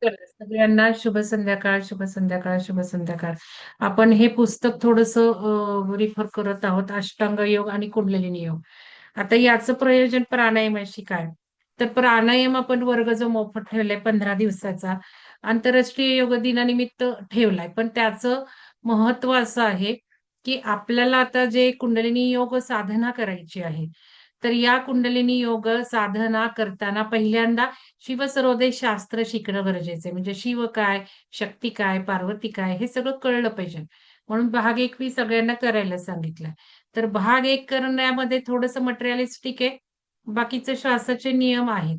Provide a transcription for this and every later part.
नमस्कार सगळ्यांना. शुभ संध्याकाळ, शुभ संध्याकाळ, शुभ संध्याकाळ. आपण हे पुस्तक थोडस रिफर करत आहोत, अष्टांग योग आणि कुंडलिनी योग. आता याचं प्रयोजन प्राणायामाशी काय? तर प्राणायाम आपण वर्ग जो मोफत ठेवलाय 15 दिवसाचा, आंतरराष्ट्रीय योग दिनानिमित्त ठेवलाय. पण त्याचं महत्व असं आहे की आपल्याला आता जे कुंडलिनी योग साधना करायची आहे, तर या कुंडलिनी योग साधना करताना पहिल्यांदा शिवसर्वोदय शास्त्र शिकणं गरजेचं आहे. म्हणजे शिव काय, शक्ती काय, पार्वती काय हे सगळं कळलं पाहिजे. म्हणून भाग 1 मी सगळ्यांना करायला सांगितलंय. तर भाग 1 करण्यामध्ये थोडंसं मटेरियलिस्टिक आहे. बाकीचे श्वासाचे नियम आहेत.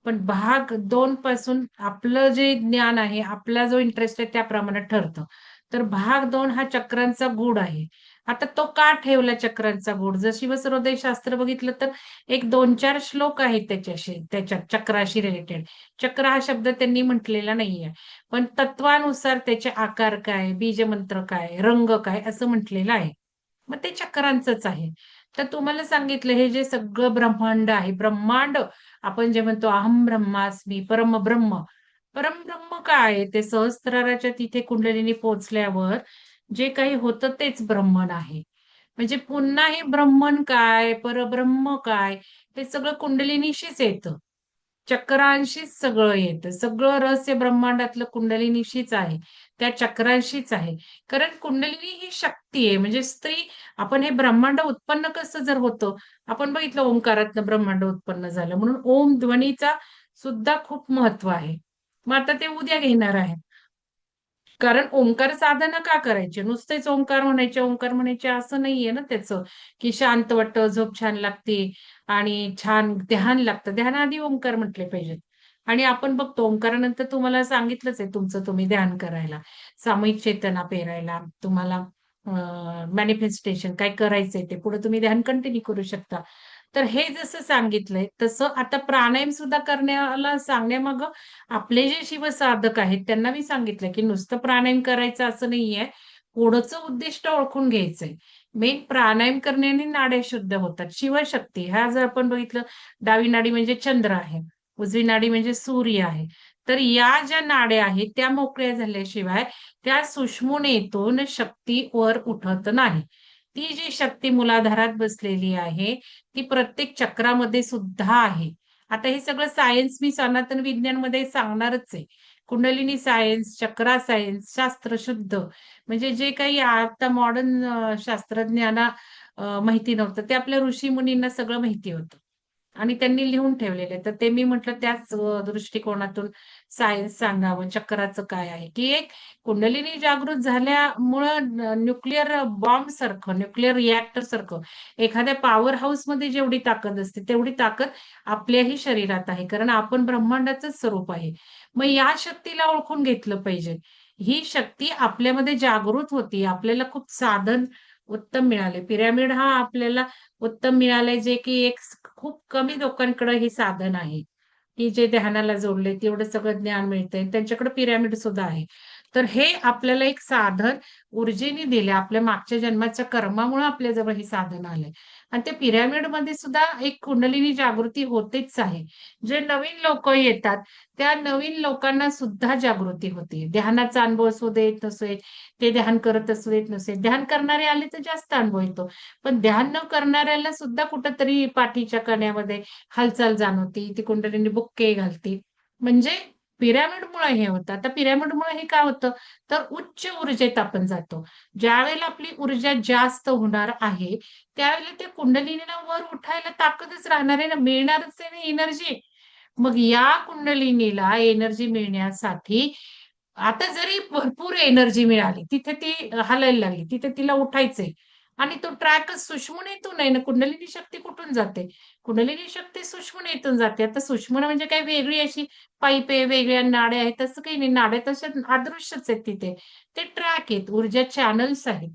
पण भाग 2 पासून आपलं जे ज्ञान आहे, आपला जो इंटरेस्ट आहे त्याप्रमाणे ठरतं. तर भाग 2 हा चक्रांचा गूढ आहे. आता तो का ठेवला चक्रांचा गूढ? जर शिवसर्वोदय शास्त्र बघितलं तर एक 2-4 श्लोक आहेत त्याच्यात चक्राशी रिलेटेड. चक्र हा शब्द त्यांनी म्हटलेला नाहीये. पण तत्वानुसार त्याचे आकार काय, बीजमंत्र काय, रंग काय असं म्हटलेलं आहे. मग ते चक्रांचंच आहे. तर तुम्हाला सांगितलं हे जे सगळं ब्रह्मांड आहे, ब्रह्मांड आपण जे म्हणतो अहम ब्रह्मास्मी, परमब्रह्म. परमब्रह्म काय आहे? ते सहस्त्राराच्या तिथे कुंडलिनी पोहोचल्यावर जे काही होतं तेच ब्रह्मन आहे. म्हणजे पुन्हा हे ब्रह्मन काय, परब्रह्म काय, हे सगळं कुंडलिनीशीच येतं. चक्रांशीच सगळं येतं. सगळं रहस्य ब्रह्मांडातलं कुंडलिनीशीच आहे. त्या चक्रांशीच आहे. कारण कुंडलिनी ही शक्ती आहे. म्हणजे स्त्री आपण हे ब्रह्मांड उत्पन्न कसं जर होतं, आपण बघितलं ओंकारातनं ब्रह्मांड उत्पन्न झालं. म्हणून ओम ध्वनीचा सुद्धा खूप महत्व आहे. मग आता ते उद्या घेणार आहे. कारण ओंकार साधना का करायची? नुसतेच ओंकार म्हणायचे असं नाहीये ना त्याचं, की शांत वाटतं, झोप छान लागते आणि छान ध्यान लागतं. ध्यानाआधी ओंकार म्हटले पाहिजेत. आणि आपण बघतो ओंकारानंतर तुम्हाला सांगितलंच आहे तुमचं तुम्ही ध्यान करायला, सामूहिक चेतना पेरायला, तुम्हाला मॅनिफेस्टेशन काय करायचंय ते पुढे तुम्ही ध्यान कंटिन्यू करू शकता. तर हे जसं सांगितलंय तसं आता प्राणायाम सुद्धा करण्याला सांगण्यामागं आपले जे शिवसाधक आहेत त्यांना मी सांगितलं, की नुसतं प्राणायाम करायचं असं नाहीये. पुढचं उद्दिष्ट ओळखून घ्यायचंय. मेन प्राणायाम करण्याने नाड्या शुद्ध होतात. शिवशक्ती ह्या जर आपण बघितलं, डावी नाडी म्हणजे चंद्र आहे, उजवी नाडी म्हणजे सूर्य आहे. तर या ज्या नाड्या आहेत त्या मोकळ्या झाल्याशिवाय त्या सुषुम्नेतून शक्ती वर उठत नाही. ती जी शक्ती मूलाधारात बसलेली आहे, ती प्रत्येक चक्रामध्ये सुद्धा आहे. आता हे सगळं सायन्स मी सनातन विज्ञानमध्ये सांगणारच आहे. कुंडलिनी सायन्स, चक्रा सायन्स, शास्त्र शुद्ध म्हणजे जे काही आता मॉडर्न शास्त्रज्ञांना माहिती नव्हतं, ते आपल्या ऋषीमुनींना सगळं माहिती होतं. आणि त्यांनी लिहून ठेवलेलं आहे. तर ते मी म्हटलं त्याच दृष्टिकोनातून सायन्स सांगावं, चक्राचं काय आहे, की एक कुंडलिनी जागृत झाल्यामुळं न्यूक्लिअर बॉम्ब सारखं, न्यूक्लिअर रिएक्टर सारखं एखाद्या पॉवर हाऊसमध्ये जेवढी ताकद असते, तेवढी ताकद आपल्याही शरीरात आहे. कारण आपण ब्रह्मांडाचंच स्वरूप आहे. मग या शक्तीला ओळखून घेतलं पाहिजे. ही शक्ती आपल्यामध्ये जागृत होती. आपल्याला खूप साधन उत्तम मिळाले. पिरॅमिड हा आपल्याला उत्तम मिळालंय, जे की एक खूप कमी लोकांकडे हे साधन आहे, की जे ध्यानाला जोडले तेवढं सगळं ज्ञान मिळतंय. त्यांच्याकडे पिरॅमिड सुद्धा आहे. तर हे आपल्याला एक साधन ऊर्जेने दिले. आपल्या मागच्या जन्माच्या कर्मामुळे आपल्याजवळ हे साधन आलंय. आणि त्या पिरॅमिडमध्ये सुद्धा एक कुंडलिनी जागृती होतेच आहे. जे नवीन लोकं येतात, त्या नवीन लोकांना सुद्धा जागृती होते. ध्यानाचा अनुभव असू देत नसू देत, ते ध्यान करत असू देत नसेल. ध्यान करणारे आले तर जास्त अनुभव येतो. पण ध्यान न करणाऱ्याला सुद्धा कुठेतरी पाठीच्या कण्यामध्ये हालचाल जाणवते. ती कुंडलिनी बुक्के घालते. म्हणजे पिरॅमिडमुळे हे होतं. आता पिरॅमिडमुळे हे काय होतं, तर उच्च ऊर्जेत आपण जातो. ज्यावेळेला आपली ऊर्जा जास्त होणार आहे, त्यावेळेला त्या कुंडलिनीला वर उठायला ताकदच राहणार आहे ना, मिळणारच आहे ना एनर्जी. मग या कुंडलिनीला एनर्जी मिळण्यासाठी आता जरी भरपूर एनर्जी मिळाली, तिथे ती हालायला लागली, तिथे तिला उठायचंय आणि तो ट्रॅकच सुषुम्नेतून आहे ना, कुंडलिनी शक्ती कुठून जाते? कुंडलिनी शक्ती सुषुम्नेतून जाते. आता सुषुम्ना म्हणजे काय वेगळी अशी पाईप आहे, वेगळ्या नाड्या आहेत, तसं काही नाही. नाड्या तशा अदृश्यच आहेत तिथे. ते ट्रॅक आहेत, ऊर्जा चॅनल्स आहेत.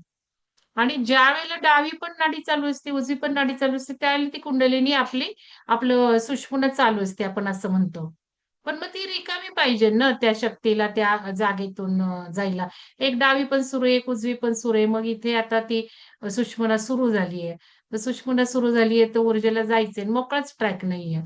आणि ज्यावेळेला डावी पण नाडी चालू असते, उजवी पण नाडी चालू असते, त्यावेळेला ती कुंडलिनी आपलं सुषुम्ना चालू असते, आपण असं म्हणतो. पण मग ती रिकामी पाहिजे ना त्या शक्तीला त्या जागेतून जायला. एक डावी पण सुरू आहे, एक उजवी पण सुरू आहे. मग इथे आता ती सुषुम्ना सुरू झालीये. तर सुषुम्ना सुरू झालीये, तर ऊर्जेला जायचंय. मोकळाच ट्रॅक नाहीये.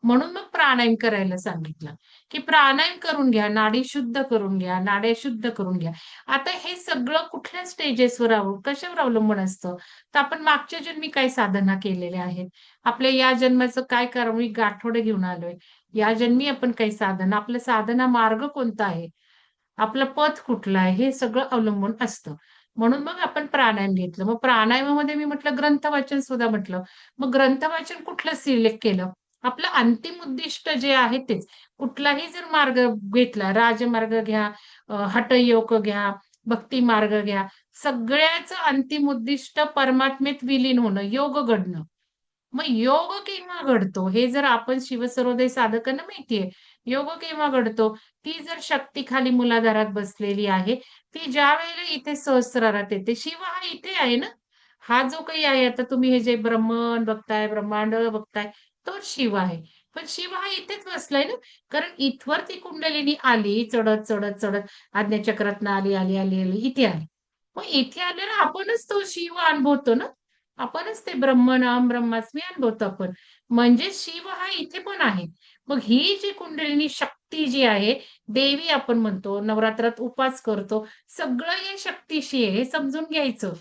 म्हणून मग प्राणायाम करायला सांगितलं, की प्राणायाम करून घ्या, नाडी शुद्ध करून घ्या, नाड्या शुद्ध करून घ्या. आता हे सगळं कुठल्या स्टेजेसवर कशावर अवलंबून असतं? तर आपण मागच्या जन्मी काय साधना केलेल्या आहेत. आपल्या या जन्माचं काय कारवी गाठोडे घेऊन आलोय. या जन्मी आपण काही साधना, आपला साधना मार्ग कोणता आहे? आपलं पथ कुठलं आहे? हे सगळं अवलंबून असतं. म्हणून मग आपण प्राणायाम घेतलं. मग प्राणायामामध्ये मी म्हटलं ग्रंथ वाचन सुद्धा म्हटलं. मग ग्रंथ वाचन कुठलं सिलेक्ट केलं? आपलं अंतिम उद्दिष्ट जे आहे तेच. कुठलाही जर मार्ग घेतला, राजमार्ग घ्या, हठयोग घ्या, भक्ती मार्ग घ्या, सगळ्याचं अंतिम उद्दिष्ट परमात्मेत विलीन होणं, योग घडणं. मग योग केव्हा घडतो? हे जर आपण शिवसर्वोदय साधकांना माहितीये. योग केव्हा घडतो? ती जर शक्ती खाली मूलाधारात बसलेली आहे, ती ज्यावेळेला इथे सहस्रारात येते. शिव हा इथे आहे ना. हा जो काही आहे आता तुम्ही हे जे ब्रह्मन बघताय, ब्रह्मांड बघताय, तोच शिव आहे. पण शिव हा इथेच बसलाय ना. कारण इथवर ती कुंडलिनी आली, चढत, चढत, चढत आज्ञाचक्रातनं आली, आली, आली, आली, इथे आली. मग इथे आल्यावर आपणच तो शिव अनुभवतो ना. आपणच ते ब्रह्मनाम ब्रह्मास्मी अनुभवतो आपण. म्हणजे शिव हा इथे पण आहे. मग ही जी कुंडलिनी शक्ती जी आहे, देवी आपण म्हणतो, नवरात्रात उपास करतो. सगळं हे शक्तीशी आहे हे समजून घ्यायचं.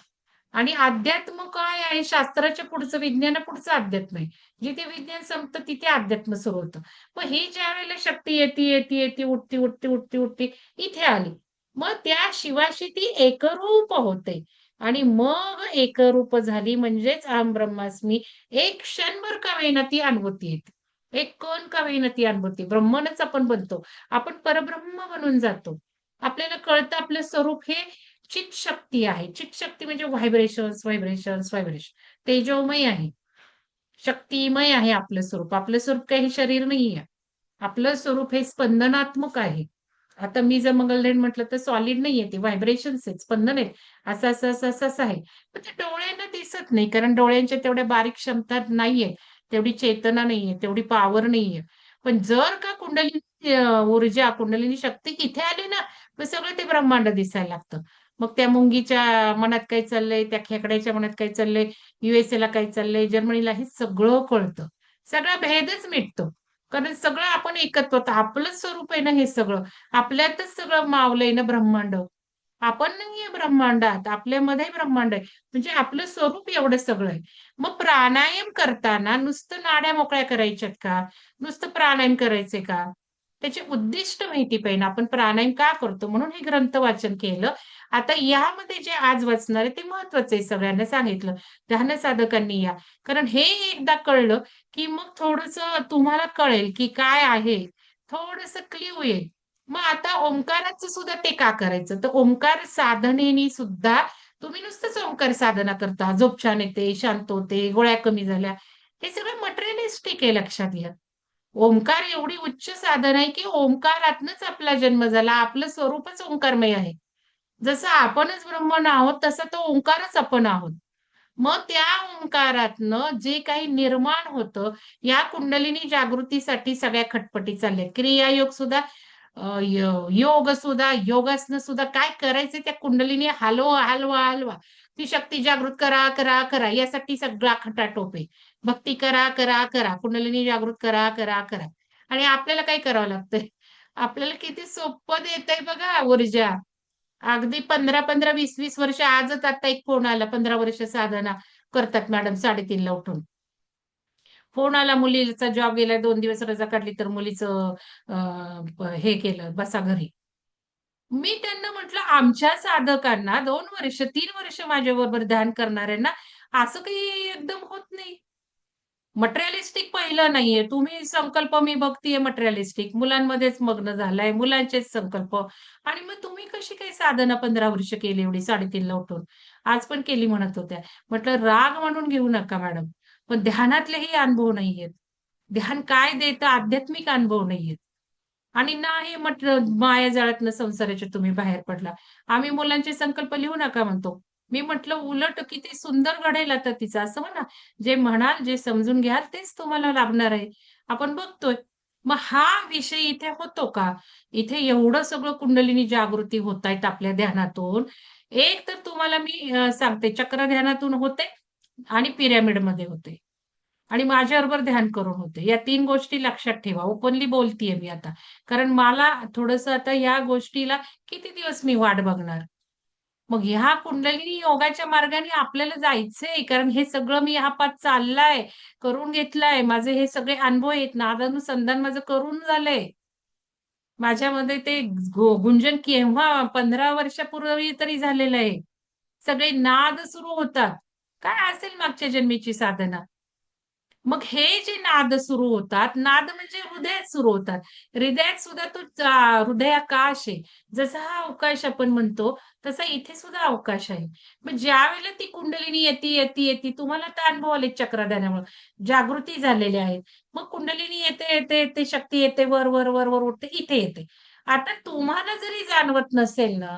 आणि अध्यात्म काय आहे? शास्त्राच्या पुढचं, विज्ञानापुढचं अध्यात्म आहे. जिथे विज्ञान संपतं तिथे अध्यात्म सुरू होतं. मग ही ज्यावेळेला शक्ती येते, येते, येते, उठती, उठती, उठती, उठती, इथे आली. मग त्या शिवाशी ती एकरूप होते. आणि मग एकरूप झाली म्हणजेच अहम ब्रह्मास्मी. एक क्षणभर का होईना ती अनुभूती येते. एक कण का होईना ती अनुभूती. ब्रह्मनच आपण बनतो. आपण परब्रह्म बनून जातो. आपल्याला कळतं आपलं स्वरूप हे चित शक्ती आहे. चित शक्ती म्हणजे व्हायब्रेशन्स, व्हायब्रेशन्स, व्हायब्रेशन. तेजोमय आहे. शक्तिमय आहे आपलं स्वरूप. आपलं स्वरूप काही शरीर नाहीये. आपलं स्वरूप हे स्पंदनात्मक आहे. आता मी जर मंगलदैन म्हटलं तर सॉलिड नाहीये ते व्हायब्रेशन्स आहेत, स्पंदन आहेत. असं, असं, असं, असं, असं आहे. पण ते डोळ्यांना दिसत नाही कारण डोळ्यांच्या तेवढ्या बारीक क्षमता नाहीये. तेवढी चेतना नाहीये, तेवढी पॉवर नाहीये. पण जर का कुंडलिनी ऊर्जा, कुंडलिनी शक्ती इथे आली ना, मग सगळं ते ब्रह्मांड दिसायला लागतं. मग त्या मुंगीच्या मनात काय चाललंय, त्या खेकड्याच्या मनात काय चाललंय, ला काय चाललंय, जर्मनीला हे सगळं कळतं. सगळा भेदच मिटतो. कारण सगळं आपण एकत्व होतं. आपलं स्वरूप आहे ना हे सगळं. आपल्यातच सगळं मावलंय ना ब्रह्मांड. आपण नाहीये ब्रह्मांडात. आपल्यामध्ये ब्रह्मांड आहे. म्हणजे आपलं स्वरूप एवढं सगळं आहे. मग प्राणायाम करताना नुसतं नाड्या मोकळ्या करायच्यात का? नुसतं प्राणायाम करायचे का? त्याचे उद्दिष्ट माहिती पाहिजे. आपण प्राणायाम का करतो? म्हणून हे ग्रंथ वाचन केलं. आता यामध्ये जे आज वाचणार आहे ते महत्वाचं आहे सगळ्यांना सांगितलं. ध्यान साधकांनी या. कारण हे एकदा कळलं, की मग थोडंसं तुम्हाला कळेल, की काय आहे. थोडंसं क्ल्यू येईल. मग आता ओंकाराचं सुद्धा ते का करायचं? तर ओंकार साधनेने सुद्धा तुम्ही नुसतंच ओंकार साधना करता. झोप छान येते, शांत होते, गोळ्या कमी झाल्या. हे सगळं मटेरियलिस्टिक आहे लक्षात घ्या. ओंकार एवढी उच्च साधना आहे, की ओंकारातनच आपला जन्म झाला. आपलं स्वरूपच ओंकारमय आहे. जसं आपणच ब्रह्मन आहोत, तसं तो ओंकारच आपण आहोत. मग त्या ओंकारातनं जे काही निर्माण होतं, या कुंडलिनी जागृतीसाठी सगळ्या खटपटी चालल्यात. क्रियायोग सुद्धा योग सुद्धा, योगासनं सुद्धा काय करायचे त्या कुंडलिनी हलवा, हलवा, हलवा. ती शक्ती जागृत करा, करा, करा. यासाठी सगळा खटाटोप आहे. भक्ती करा, करा, करा. कुंडलिनी जागृत करा, करा, करा. आणि आपल्याला काय करावं लागतंय? आपल्याला किती सोपं देतंय बघा ऊर्जा. अगदी 15-15, 20-20 वर्ष आजच आता एक फोन आला 15 वर्ष साधना करतात मॅडम 3:30 ला उठून. फोन आला मुलीचा जॉब गेला 2 दिवस रजा काढली तर मुलीचं हे केलं बसा घरी. मी त्यांना म्हटलं आमच्या साधकांना 2 वर्ष, 3 वर्ष माझ्याबरोबर ध्यान करणाऱ्यांना असं काही एकदम होत नाही. मटेरिअलिस्टिक पहिलं नाहीये. तुम्ही संकल्प मी बघतीये मटेरिअलिस्टिक. मुलांमध्येच मग्न झालाय, मुलांचेच संकल्प आणि मग तुम्ही कशी काय साधना 15 वर्ष केली एवढी 3:30 ला उठून? आज पण केली म्हणत होत्या. म्हटलं राग म्हणून घेऊ नका मॅडम. पण ध्यानातलेही अनुभव नाहीयेत. ध्यान काय देतं आध्यात्मिक अनुभव नाहीयेत. आणि नाही म्हटलं मायाजाळातनं संसाराच्या तुम्ही बाहेर पडला. आम्ही मुलांचे संकल्प लिहू नका म्हणतो. मी म्हटलं उलट किती सुंदर घडेल आता तिचं असं म्हणा. जे म्हणाल, जे समजून घ्याल तेच तुम्हाला लाभणार आहे. आपण बघतोय. मग हा विषय इथे होतो का? इथे एवढं सगळं कुंडलिनी जागृती होतायत आपल्या ध्यानातून. एक तर तुम्हाला मी सांगते चक्र ध्यानातून होते आणि पिरॅमिडमध्ये होते. आणि माझ्याबरोबर ध्यान करून होते. या 3 गोष्टी लक्षात ठेवा. ओपनली बोलतीये मी आता. कारण मला थोडंसं आता या गोष्टीला किती दिवस मी वाट बघणार? मग ह्या कुंडलिनी योगाच्या मार्गाने आपल्याला जायचंय. कारण हे सगळं मी हा पाठ चाललाय, करून घेतलाय. माझे हे सगळे अनुभव आहेत. नादानुसंधान माझं करून झालंय. माझ्यामध्ये ते गुंजन केव्हा 15 वर्षापूर्वी तरी झालेलं आहे. सगळे नाद सुरू होतात. काय असेल मागच्या जन्मीची साधना. मग हे जे नाद सुरू होतात, नाद म्हणजे हृदयात सुरू होतात. हृदयात सुद्धा तो हृदयाकाश आहे. जसा हा अवकाश आपण म्हणतो, तसा इथे सुद्धा अवकाश आहे. मग ज्यावेळेला ती कुंडलिनी येते, तुम्हाला आता अनुभव आले चक्रधाण्यामुळे. जागृती झालेली आहे. मग कुंडलिनी येते, शक्ती येते, वर उठते, इथे येते. आता तुम्हाला जरी जाणवत नसेल ना,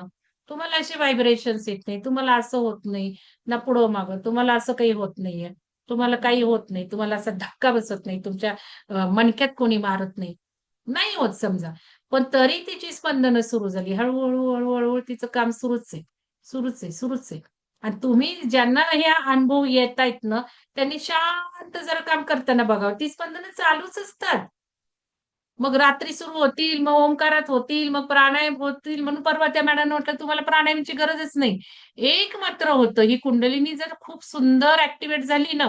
तुम्हाला असे व्हायब्रेशन्स येत नाही, तुम्हाला असं होत नाही, ना पुढं-मागं, तुम्हाला असं काही होत नाहीये. तुम्हाला काही होत नाही. तुम्हाला असा धक्का बसत नाही. तुमच्या मणक्यात कोणी मारत नाही. नाही होत समजा. पण तरी तिची स्पंदनं सुरू झाली. हळू-हळू तिचं काम सुरूच आहे. आणि तुम्ही ज्यांना हे अनुभव येतायत ना, त्यांनी शांत जरा काम करताना बघावं. ती स्पंदनं चालूच असतात. मग रात्री सुरू होतील, मग ओंकारात होतील, मग प्राणायाम होतील. म्हणून परवा त्या मॅडमने म्हटलं, "तुम्हाला प्राणायामची गरजच नाही." एक मात्र होतं, ही कुंडलिनी जर खूप सुंदर ॲक्टिव्हेट झाली ना,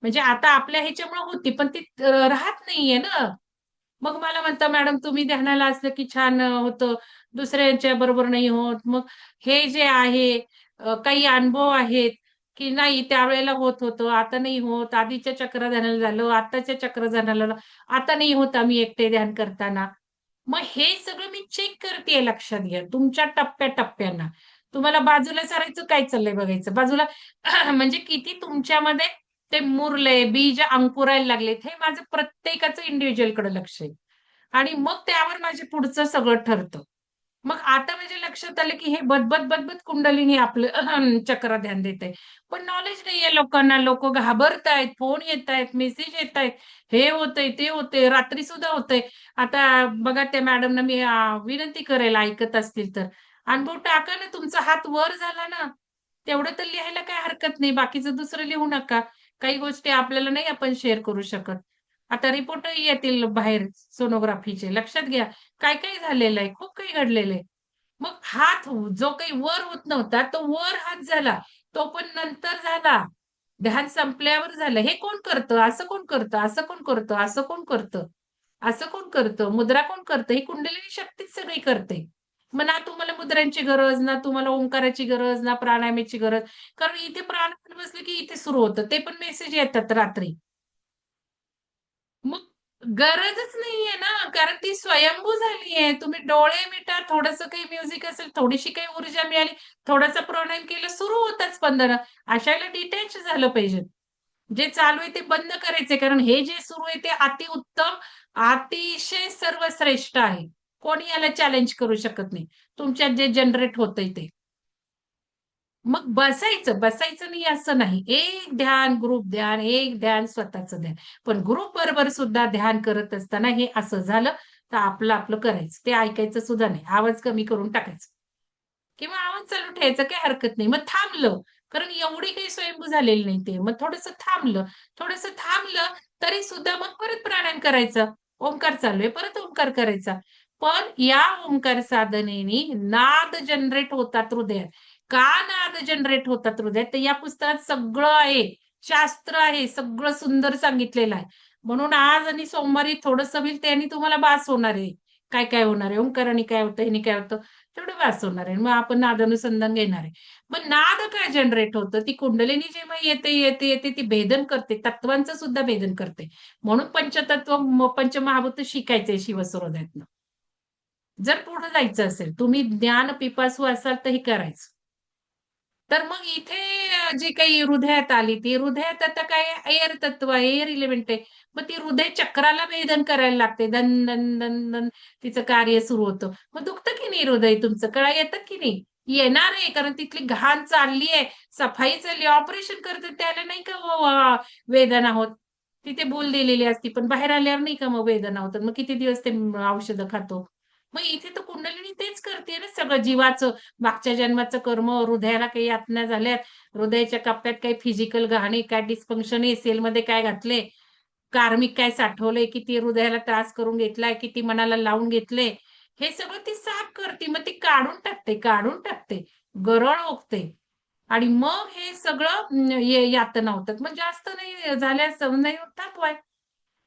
म्हणजे आता आपल्या ह्याच्यामुळे होती, पण ती राहत नाहीये ना. मग मला म्हणता, "मॅडम तुम्ही ध्यानाला असलं की छान होतं. दुसऱ्यांच्या बरोबर नाही होत." मग हे जे आहे काही अनुभव आहेत, की नाही त्यावेळेला होत होतं, आता नाही होत. आधीच्या चक्रधानाला झालं, आत्ताच्या चक्रधानाला आता नाही होत आम्ही एकटे ध्यान करताना. मग हे सगळं मी चेक करतेय लक्षात घ्या. तुमच्या टप्प्या-टप्प्यांना. तुम्हाला बाजूला सरायचं काय चाललंय बघायचं. बाजूला म्हणजे किती तुमच्यामध्ये ते मुरले, बीज अंकुरायला लागलेत, हे माझं प्रत्येकाचं इंडिव्हिज्युअलकडे लक्ष आहे. आणि मग त्यावर माझे पुढचं सगळं ठरतं. मग आता माझ्या लक्षात आलं, की हे बदबद कुंडलिनी आपलं चक्र ध्यान देते. पण नॉलेज नाहीये लोकांना. लोकं घाबरतायत, फोन येतायत, मेसेज येतायत. हे होतंय, ते होतंय, रात्री सुद्धा होतंय. आता बघा त्या मॅडमना मी विनंती करेल ऐकत असतील तर. अनुभव टाका ना, तुमचा हात वर झाला ना, तेवढं तर लिहायला काही हरकत नाही. बाकीचं दुसरं लिहू नका. काही गोष्टी आपल्याला नाही आपण शेअर करू शकत. आता रिपोर्टही येतील बाहेर सोनोग्राफीचे. लक्षात घ्या. काय झालेलं आहे. खूप काही घडलेलं आहे. मग हात जो काही वर होत नव्हता, तो वर हात झाला. तो पण नंतर झाला. ध्यान संपल्यावर झालं. हे कोण करतं? असं कोण करतं? असं कोण करतं? असं कोण करतं? असं कोण करतं? मुद्रा कोण करतं? ही कुंडलिनी शक्तीच सगळी करते. मग ना तुम्हाला मुद्रांची गरज, ना तुम्हाला ओंकाराची गरज, ना प्राणायामाची गरज. कारण इथे प्राणायाम बसले की इथे सुरू होतं. ते पण मेसेज येतात रात्री. मग गरजच नाहीये ना, कारण ती स्वयंभू झालीये. तुम्ही डोळे मिटा, थोडंसं काही म्युझिक असेल, थोडीशी काही ऊर्जा मिळाली, थोडासा प्राणायाम केलं, सुरू होतात स्पंदनं. अशाला डिटॅच झालं पाहिजे. जे चालू आहे ते बंद करायचंय. कारण हे जे सुरू आहे ते अतिउत्तम, अतिशय सर्वश्रेष्ठ आहे. कोणी याला चॅलेंज करू शकत नाही. तुमच्यात जे जनरेट होतंय ते. मग बसायचं नाही असं नाही. एक ध्यान, ग्रुप ध्यान, एक ध्यान, स्वतःचं ध्यान. पण ग्रुप बरोबर सुद्धा ध्यान करत असताना हे असं झालं, तर आपलं करायचं. ते ऐकायचं सुद्धा नाही. आवाज कमी करून टाकायचा. किंवा आवाज चालू ठेवायचा काही हरकत नाही. मग थांबलं, कारण एवढी काही स्वयंभू झालेली नाही ते. मग थोडंसं थांबलं, तरी सुद्धा मग परत प्राणायाम करायचा. ओंकार चालू आहे, परत ओंकार करायचा. पण या ओंकार साधनेने नाद जनरेट होतात हृदयात. का नाद जनरेट होतात हृदयात? तर या पुस्तकात सगळं आहे. शास्त्र आहे. सगळं सुंदर सांगितलेलं आहे. म्हणून आज आणि सोमवारी थोडंसं होईल त्यानी तुम्हाला बास होणार आहे. काय होणार आहे? ओंकाराने काय होतं? ह्यानी काय होतं? तेवढं बास होणार आहे. मग आपण नादानुसंधान घेणार आहे. मग नाद काय जनरेट होतं? ती कुंडलिनी जेव्हा येते, ती भेदन करते. तत्वांचं सुद्धा भेदन करते. म्हणून पंचतत्व, पंचमहाभूत शिकायचंय शिवसरोदातनं. जर पुढे जायचं असेल, तुम्ही ज्ञान पिपासू असाल तर हे करायचं. तर मग इथे जी काही हृदयात आली, ती हृदयात आता काय एअर तत्व आहे, एअर एलिमेंट आहे. मग ती हृदय चक्राला भेदन करायला लागते. दन, दन, दन, दन तिचं कार्य सुरू होतं. मग दुखतं की नाही हृदय तुमचं? कळा येतात की नाही? येणार आहे, कारण तिथली घाण चालली आहे, सफाई चालली ऑपरेशन करतात त्याला नाही का वेदना होत. तिथे भूल दिलेली असती, पण बाहेर आल्यावर नाही का मग वेदना होतात. मग किती दिवस ते औषधं खातो. मग इथे तर कुंडलिनी तेच करते ना सगळं जीवाचं, मागच्या जन्माचं कर्म, हृदयाला काही यातना झाल्यात, हृदयाच्या कप्प्यात काही फिजिकल घाणे, काय डिस्फंक्शन आहे, सेलमध्ये काय घातले, कार्मिक काय साठवलंय, किती हृदयाला त्रास करून घेतलाय, किती मनाला लावून घेतले, हे सगळं ती साफ करते. मग ती काढून टाकते, गरळ ओकते. आणि मग हे सगळं यातना होतात. मग जास्त नाही झाल्यास नाही थांबवाय.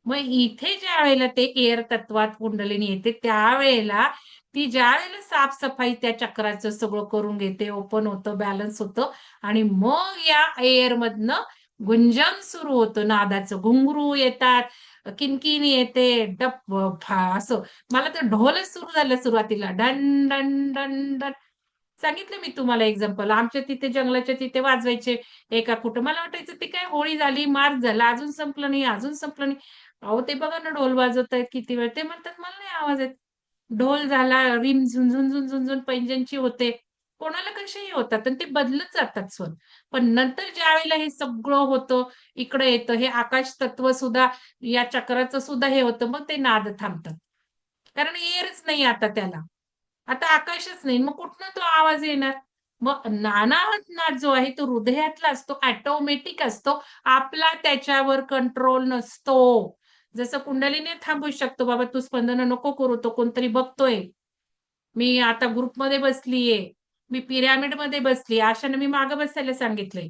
मग इथे ज्या वेळेला ते एअर तत्वात कुंडलिनी येते, त्यावेळेला ती ज्यावेळेला साफ-सफाई त्या चक्राचं सगळं करून घेते, ओपन होतं, बॅलन्स होतं आणि मग या एअरमधनं गुंजन सुरू होतं नादाचं. घुंगरू येतात, किणकिणी येते, डप असं. मला तर ढोलच सुरू झालं सुरुवातीला. ढन, ढन, ढन, ढन. सांगितलं मी तुम्हाला एक्झाम्पल. आमच्या तिथे जंगलाच्या तिथे वाजवायचे एका कुठं. मला वाटायचं ते काय होळी झाली, मार्च झाला, अजून संपलं नाही, अजून संपलं नाही. अहो ते बघा ना ढोल वाजवतायत किती वेळ. ते म्हणतात मला नाही आवाज येत. ढोल झाला, रिम झुंझुन, झुंझुन, झुंझुन पैंजणची होते. कोणाला कसेही होतात आणि ते बदलत जातात स्वर. पण नंतर ज्यावेळेला हे सगळं होतं, इकडे येतं, हे आकाश तत्व सुद्धा या चक्राचं सुद्धा हे होतं, मग ते नाद थांबतात. कारण एअरच नाही आता त्याला. आता आकाशच नाही. मग कुठनं तो आवाज येणार? मग नानाहत नाद जो आहे तो हृदयातला असतो, ऑटोमॅटिक असतो. आपला त्याच्यावर कंट्रोल नसतो. जसं कुंडलीने थांबवू शकतो, बाबा तू स्पंदनं नको करू, तो कोणतरी बघतोय. मी आता ग्रुपमध्ये बसलीये. मी पिरॅमिडमध्ये बसलीये. अशाने मी मागं बसायला सांगितलंय.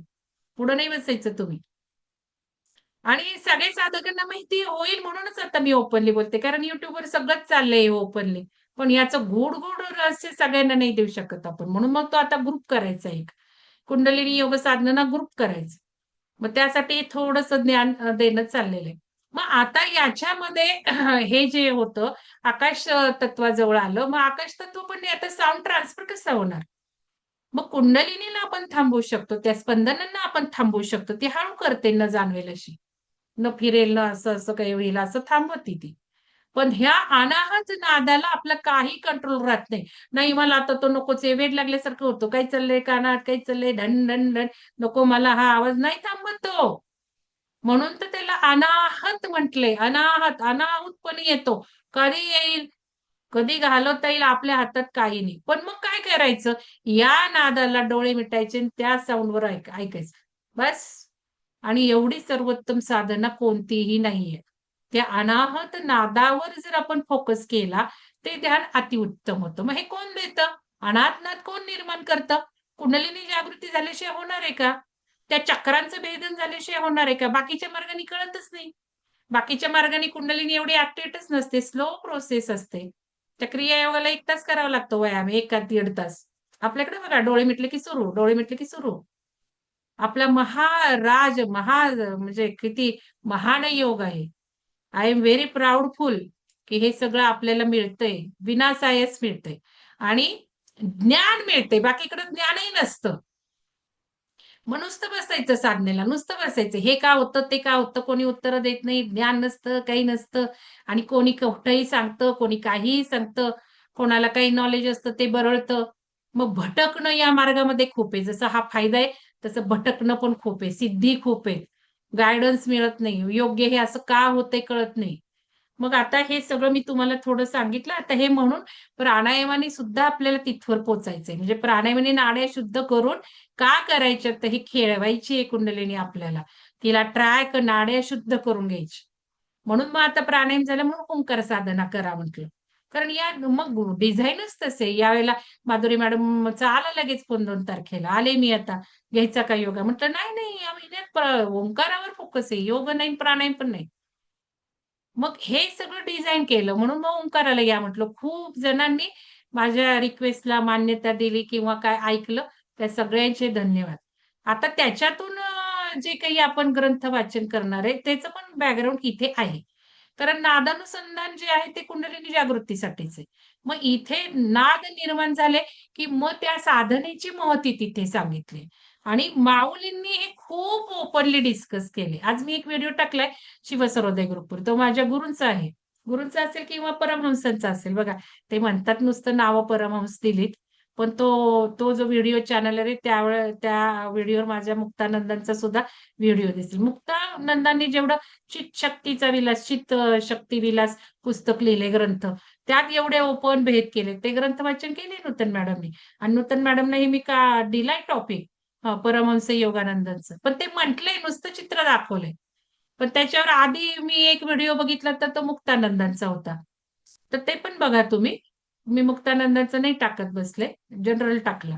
पुढं नाही बसायचं तुम्ही. आणि सगळे साधकांना माहिती होईल म्हणूनच आता मी ओपनली बोलते. कारण YouTubeवर सगळंच चाललंय ओपनली. पण याचं गूढ-गूढ रहस्य सगळ्यांना नाही देऊ शकत आपण. म्हणून मग तो आता ग्रुप करायचा एक. कुंडलिनी योग साधना ग्रुप करायचं. मग त्यासाठी थोडंसं ज्ञान देणं चाललेलं आहे. मग आता याच्यामध्ये हे जे होतं आकाश तत्वाजवळ आलं. मग आकाश तत्व पण नाही आता साउंड ट्रान्सफर कसा होणार? मग कुंडलिनीला आपण थांबवू शकतो. त्या स्पंदनांना आपण थांबवू शकतो. ती हळू करते न जाणवेल अशी. न फिरेल ना असं-असं काही होईल असं थांबवती ती. पण ह्या अनाहत नादाला आपला काही कंट्रोल राहत नाही. नाही मला आता तो नकोच आहे, वेड लागल्यासारखं होतं. काही चाललंय कानात, काही चाललंय ढन, ढन, ढन. नको मला हा आवाज नाही थांबत तो. म्हणून तर त्याला अनाहत म्हटलंय. अनाहत, अनाहूतपणे येतो. कधी येईल, कधी घालवता येईल आपल्या हातात काही नाही. पण मग काय करायचं? या नादाला डोळे मिटायचे आणि त्या साउंडवर ऐकायचं. बस. आणि एवढी सर्वोत्तम साधना कोणतीही नाहीये. त्या अनाहत नादावर जर आपण फोकस केला, ते ध्यान अतिउत्तम होतं. मग हे कोण देतं? अनाहत नाद कोण निर्माण करतं? कुंडलिनी जागृती झाल्याशिवाय होणार आहे का? त्या चक्रांचं भेदन झाल्याशिवाय होणार आहे का? बाकीच्या मार्गाने कळतच नाही. बाकीच्या मार्गाने कुंडलिनी एवढी ॲक्टिव्हेटच नसते. स्लो प्रोसेस असते. त्या क्रियायोगाला 1 तास करावा लागतो व्यायाम, 1 का 1.5 तास. आपल्याकडे बघा डोळे मिटले की सुरू, डोळे मिटले की सुरू. आपला म्हणजे किती महान योग आहे. आय एम व्हेरी प्राउडफुल की हे सगळं आपल्याला मिळतंय. विनासायास मिळतंय आणि ज्ञान मिळते. बाकीकडे ज्ञानही नसतं. मग नुसतं बसायचं साधनेला, नुसतं बसायचं. हे का होतं, ते का होतं, कोणी उत्तरं देत नाही, ज्ञान नसतं, काही नसतं आणि कोणी कुठंही सांगतं, कोणी काहीही सांगतं, कोणाला काही नॉलेज असतं ते बरळतं. मग भटकणं या मार्गामध्ये खूप आहे. जसा हा फायदा आहे, तसं भटकणं पण खूप आहे. सिद्धी खूप आहे. गाईडन्स मिळत नाही. योग्य हे असं का होतंय कळत नाही. मग आता हे सगळं मी तुम्हाला थोडं सांगितलं. आता हे म्हणून प्राणायामाने सुद्धा आपल्याला तिथवर पोहोचायचंय. म्हणजे प्राणायामाने नाड्या शुद्ध करून का करायच्या तर ही खेळवायची आहे कुंडलिनी आपल्याला. तिला नाड्या शुद्ध करून घ्यायची. म्हणून मग आता प्राणायाम झाला म्हणून ओंकार साधना करा म्हटलं. कारण या मग डिझाईनच तसे. यावेळेला माधुरी मॅडमचा आला लगेच फोन 2 तारखेला. आले मी आता. घ्यायचा का योगा? म्हटलं नाही, नाही या महिन्यात ओंकारावर फोकस आहे. योग नाही, प्राणायाम पण नाही. मग हे सगळं डिझाइन केलं म्हणून मग ओंकाराला या म्हटलं. खूप जणांनी माझ्या रिक्वेस्टला मान्यता दिली किंवा काय ऐकलं, त्या सगळ्यांचे धन्यवाद. आता त्याच्यातून जे काही आपण ग्रंथ वाचन करणार आहे, त्याचं पण बॅकग्राऊंड इथे आहे. कारण नादानुसंधान जे आहे ते कुंडलिनी जागृतीसाठीच आहे. मग इथे नाद निर्माण झाले, की मग त्या साधनेची महती तिथे सांगितली. आणि माऊलींनी हे खूप ओपनली डिस्कस केले. आज मी एक व्हिडिओ टाकलाय शिवसरोदय ग्रुपवर. तो माझ्या गुरूंचा आहे. गुरूंचा असेल किंवा परमहंसांचा असेल बघा. ते म्हणतात नुसतं नावं परमहंस दिलीत. पण तो जो व्हिडिओ चॅनल आहे त्या व्हिडिओवर माझ्या मुक्तानंदांचा सुद्धा व्हिडिओ दिसेल. मुक्तानंदांनी जेवढं चित शक्तीचा विलास, चित शक्ती विलास पुस्तक लिहिले ग्रंथ, त्यात एवढे ओपन भेद केले. ते ग्रंथ वाचन केले नूतन मॅडमनी आणि नूतन मॅडमने मी का दिलाय टॉपिक परमहंस योगानंदांचं. पण ते म्हटलंय नुसतं चित्र दाखवलंय. पण त्याच्यावर आधी मी एक व्हिडिओ बघितला तर तो मुक्तानंदांचा होता. तर ते पण बघा तुम्ही. मी मुक्तानंदांचं नाही टाकत बसले, जनरल टाकला.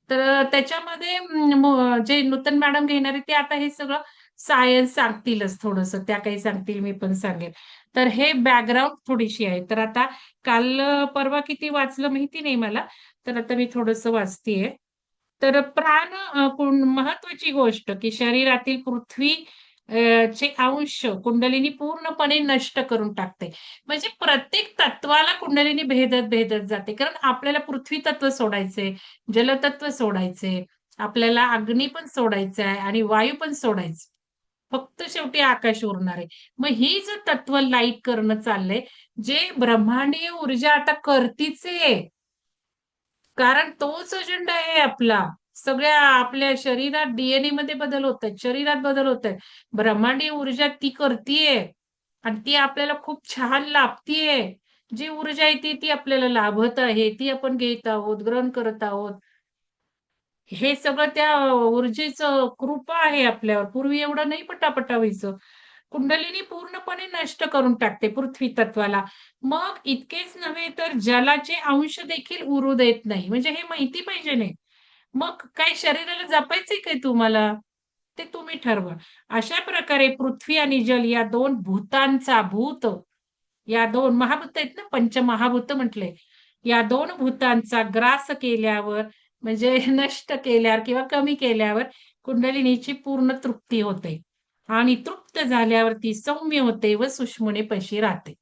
तर त्याच्यामध्ये जे नूतन मॅडम घेणार आहे ते आता हे सगळं सायन्स सांगतीलच थोडंसं. त्या काही सांगतील, मी पण सांगेल. तर हे बॅकग्राऊंड थोडीशी आहे. तर आता काल परवा किती वाचलं माहिती नाही मला. तर आता मी थोडंसं वाचतीये. तर प्राण महत्वाची गोष्ट की शरीरातील पृथ्वी चे अंश कुंडलिनी पूर्णपणे नष्ट करून टाकते. म्हणजे प्रत्येक तत्वाला कुंडलिनी भेदत भेदत जाते. कारण आपल्याला पृथ्वी तत्व सोडायचे, जलतत्व सोडायचे, आपल्याला अग्नी पण सोडायचं आहे आणि वायू पण सोडायचं. फक्त शेवटी आकाश उरणार आहे. मग ही जर तत्व लाईट करणं चाललंय, जे ब्रह्मांडीय ऊर्जा आता करतीच आहे. कारण तोच अजेंडा आहे आपला. सगळ्या आपल्या शरीरात डीएनए मध्ये बदल होत आहेत, शरीरात बदल होत आहेत. ब्रह्मांडीय ऊर्जा ती करतीये आणि ती आपल्याला खूप छान लाभतीये. जी ऊर्जा आहे ती आपल्याला लाभत आहे, ती आपण घेत आहोत, ग्रहण करत आहोत. हे सगळं त्या ऊर्जेचं कृपा आहे आपल्यावर. पूर्वी एवढं नाही पटापटा व्हायचं. कुंडलिनी पूर्णपणे नष्ट करून टाकते पृथ्वी तत्वाला. मग इतकेच नव्हे तर जलाचे अंश देखील उरू देत नाही. म्हणजे हे माहिती पाहिजे नाही. मग काय शरीराला जपायचंय काय तुम्हाला? ते तुम्ही ठरवा. अशा प्रकारे पृथ्वी आणि जल या दोन भूतांचा या दोन महाभूत आहेत ना, पंचमहाभूत म्हटले. या दोन भूतांचा ग्रास केल्यावर म्हणजे नष्ट केल्यावर किंवा कमी केल्यावर कुंडलिनीची पूर्ण तृप्ती होते. आणि तृप्त झाल्यावर ती सौम्य होते व सुषुम्नेपाशी राहते.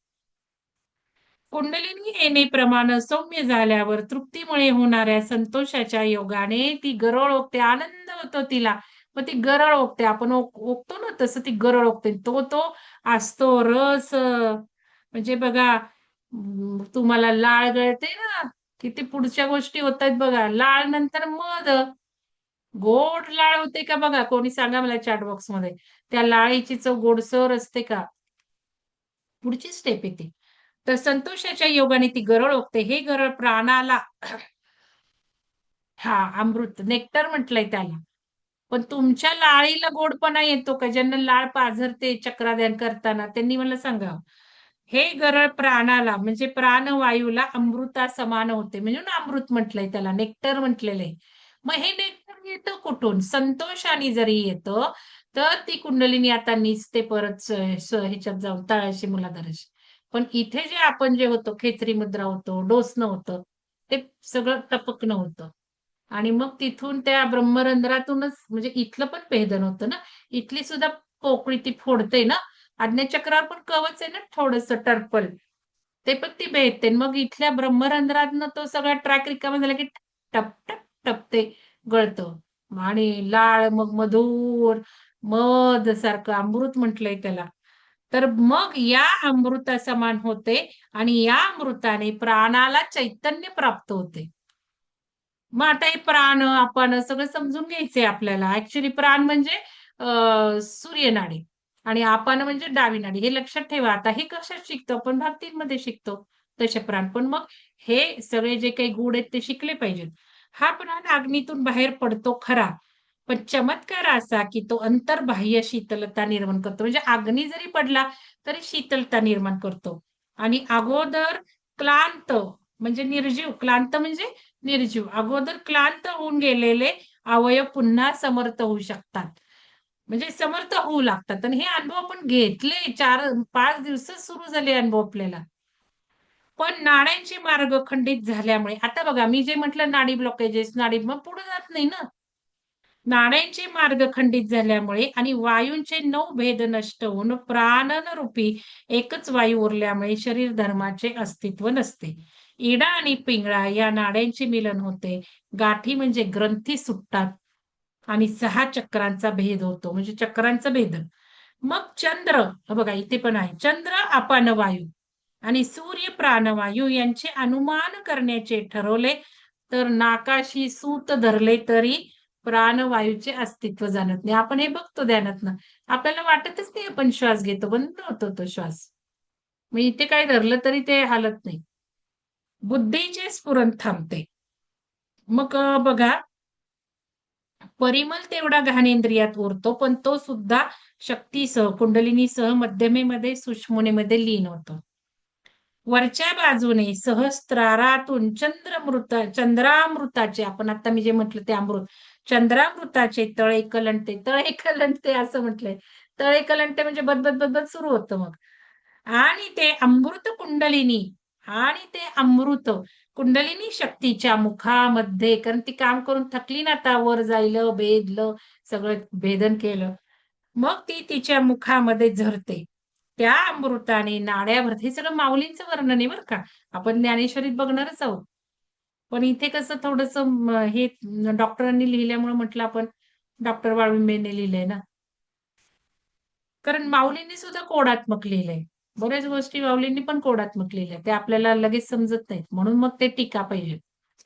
कुंडलिनी येणेप्रमाणे सौम्य झाल्यावर तृप्तीमुळे होणाऱ्या संतोषाच्या योगाने ती गरळ ओकते. आनंद होतो तिला. मग ती गरळ ओकते. आपण ओकतो ना, तसं ती गरळ ओकते. तो असतो रस. म्हणजे बघा, तुम्हाला लाळ गळते ना, किती पुढच्या गोष्टी होत आहेत बघा. लाळ नंतर मध. गोड लाळ होते का बघा, कोणी सांगा मला चॅट बॉक्स मध्ये. त्या लाळीची चव गोडसर असते का? पुढची स्टेप येते. तर संतोषाच्या योगाने ती गरळ ओकते. हे गरळ प्राणाला हा अमृत नेक्टर म्हटलंय त्याला. पण तुमच्या लाळीला गोडपणा येतो का? ज्यांना लाळ पाझरते चक्राध्यान करताना त्यांनी मला सांगा. हे गरळ प्राणाला म्हणजे प्राणवायूला अमृता समान होते. म्हणून अमृत म्हटलंय त्याला, नेक्टर म्हटलेलं आहे. मग हे नेक्टर येतं कुठून? संतोषाने जरी येतं तर ती कुंडलिनी आता निसते परत ह्याच्यात जाऊन तळाशी मुलाधाराशी. पण इथे जे आपण जे होतो, खेचरी मुद्रा होतो, डोसणं होतं, ते सगळं टपकणं होतं. आणि मग तिथून त्या ब्रह्मरंध्रातूनच म्हणजे इथलं पण भेदन होतं ना. इथली सुद्धा पोकळी ती फोडते ना. आज्ञाचक्रावर पण कवच आहे ना थोडस टर्पल. ते पण ती भेदते. मग इथल्या ब्रह्मरंध्रातनं तो सगळा ट्रॅक रिकामा झाला की टप टप टप ते गळतं. आणि लाळ मग मधुर मध सारखं अमृत म्हटलंय त्याला. तर मग या अमृता समान होते आणि या अमृताने प्राणाला चैतन्य प्राप्त होते. मग आता हे प्राण आपण सगळं समजून घ्यायचंय आपल्याला. ऍक्च्युली प्राण म्हणजे सूर्यनाडी आणि आपण म्हणजे डावी नाडी. हे लक्षात ठेवा. आता हे कशात शिकतो आपण? भक्तीमध्ये शिकतो तसे प्राण. पण मग हे सगळे जे काही गुण आहेत ते शिकले पाहिजेत. हा प्राण अग्नीतून बाहेर पडतो खरा, पण चमत्कार असा की तो अंतर्बाह्य शीतलता निर्माण करतो. म्हणजे अग्नी जरी पडला तरी शीतलता निर्माण करतो. आणि अगोदर क्लांत म्हणजे निर्जीव, क्लांत म्हणजे निर्जीव, अगोदर क्लांत होऊन गेलेले अवयव पुन्हा समर्थ होऊ शकतात. म्हणजे समर्थ होऊ लागतात. आणि हे अनुभव आपण घेतले. 4-5 दिवसच सुरू झाले अनुभव आपल्याला. पण नाड्यांचे मार्ग खंडित झाल्यामुळे आता बघा, मी जे म्हटलं नाडी ब्लॉकेजेस, नाडी मग पुढे जात नाही ना. नाड्यांचे मार्ग खंडित झाल्यामुळे आणि वायूंचे 9 भेद नष्ट होऊन प्राणनरूपी एकच वायू उरल्यामुळे शरीर धर्माचे अस्तित्व नसते. इडा आणि पिंगळा या नाड्यांचे मिलन होते. गाठी म्हणजे ग्रंथी सुटतात आणि 6 चक्रांचा भेद होतो. म्हणजे चक्रांचा भेद. मग चंद्र, बघा इथे पण आहे, चंद्र अपान वायू आणि सूर्य प्राणवायू यांचे अनुमान करण्याचे ठरवले तर नाकाशी सूत धरले तरी प्राणवायूचे अस्तित्व जाणत नाही. आपण हे बघतो ध्यानातनं. आपल्याला वाटतच नाही आपण श्वास घेतो, बंद होतो तो श्वास. मग इथे काय धरलं तरी ते हालत नाही. बुद्धीचे स्फुरण थांबते. मग बघा, परिमल तेवढा घाणेंद्रियात उरतो, पण तो सुद्धा शक्तीसह, कुंडलिनीसह मध्यमेमध्ये, सुषुम्नेमध्ये लीन होतो. वरच्या बाजूने सहस्त्रारातून चंद्रामृताचे, आपण आता मी जे म्हटलं ते अमृत, चंद्रामृताचे तळे कलंटे, तळे कलंटे असं म्हटलंय. तळे कलंटे म्हणजे बदबद बदबद सुरू होतं मग. आणि ते अमृत कुंडलिनी, आणि ते अमृत कुंडलिनी शक्तीच्या मुखामध्ये, कारण ती काम करून थकली ना, आता वर जायलं, भेदलं, सगळं भेदन केलं, मग ती तिच्या मुखामध्ये झरते. त्या अमृताने नाड्याभर, हे सगळं माऊलींचं वर्णन आहे बरं का. आपण ज्ञानेश्वरीत बघणारच आहोत. पण इथे कसं थोडस हे डॉक्टरांनी लिहिल्यामुळे म्हटलं आपण, डॉक्टर वाळुंबेने लिहिलंय ना. कारण माऊलींनी सुद्धा कोडात्मक लिहिलंय. बऱ्याच गोष्टी माऊलींनी पण कोडात्मक लिहिल्या. ते आपल्याला लगेच समजत नाहीत. म्हणून मग ते टीका पाहिजे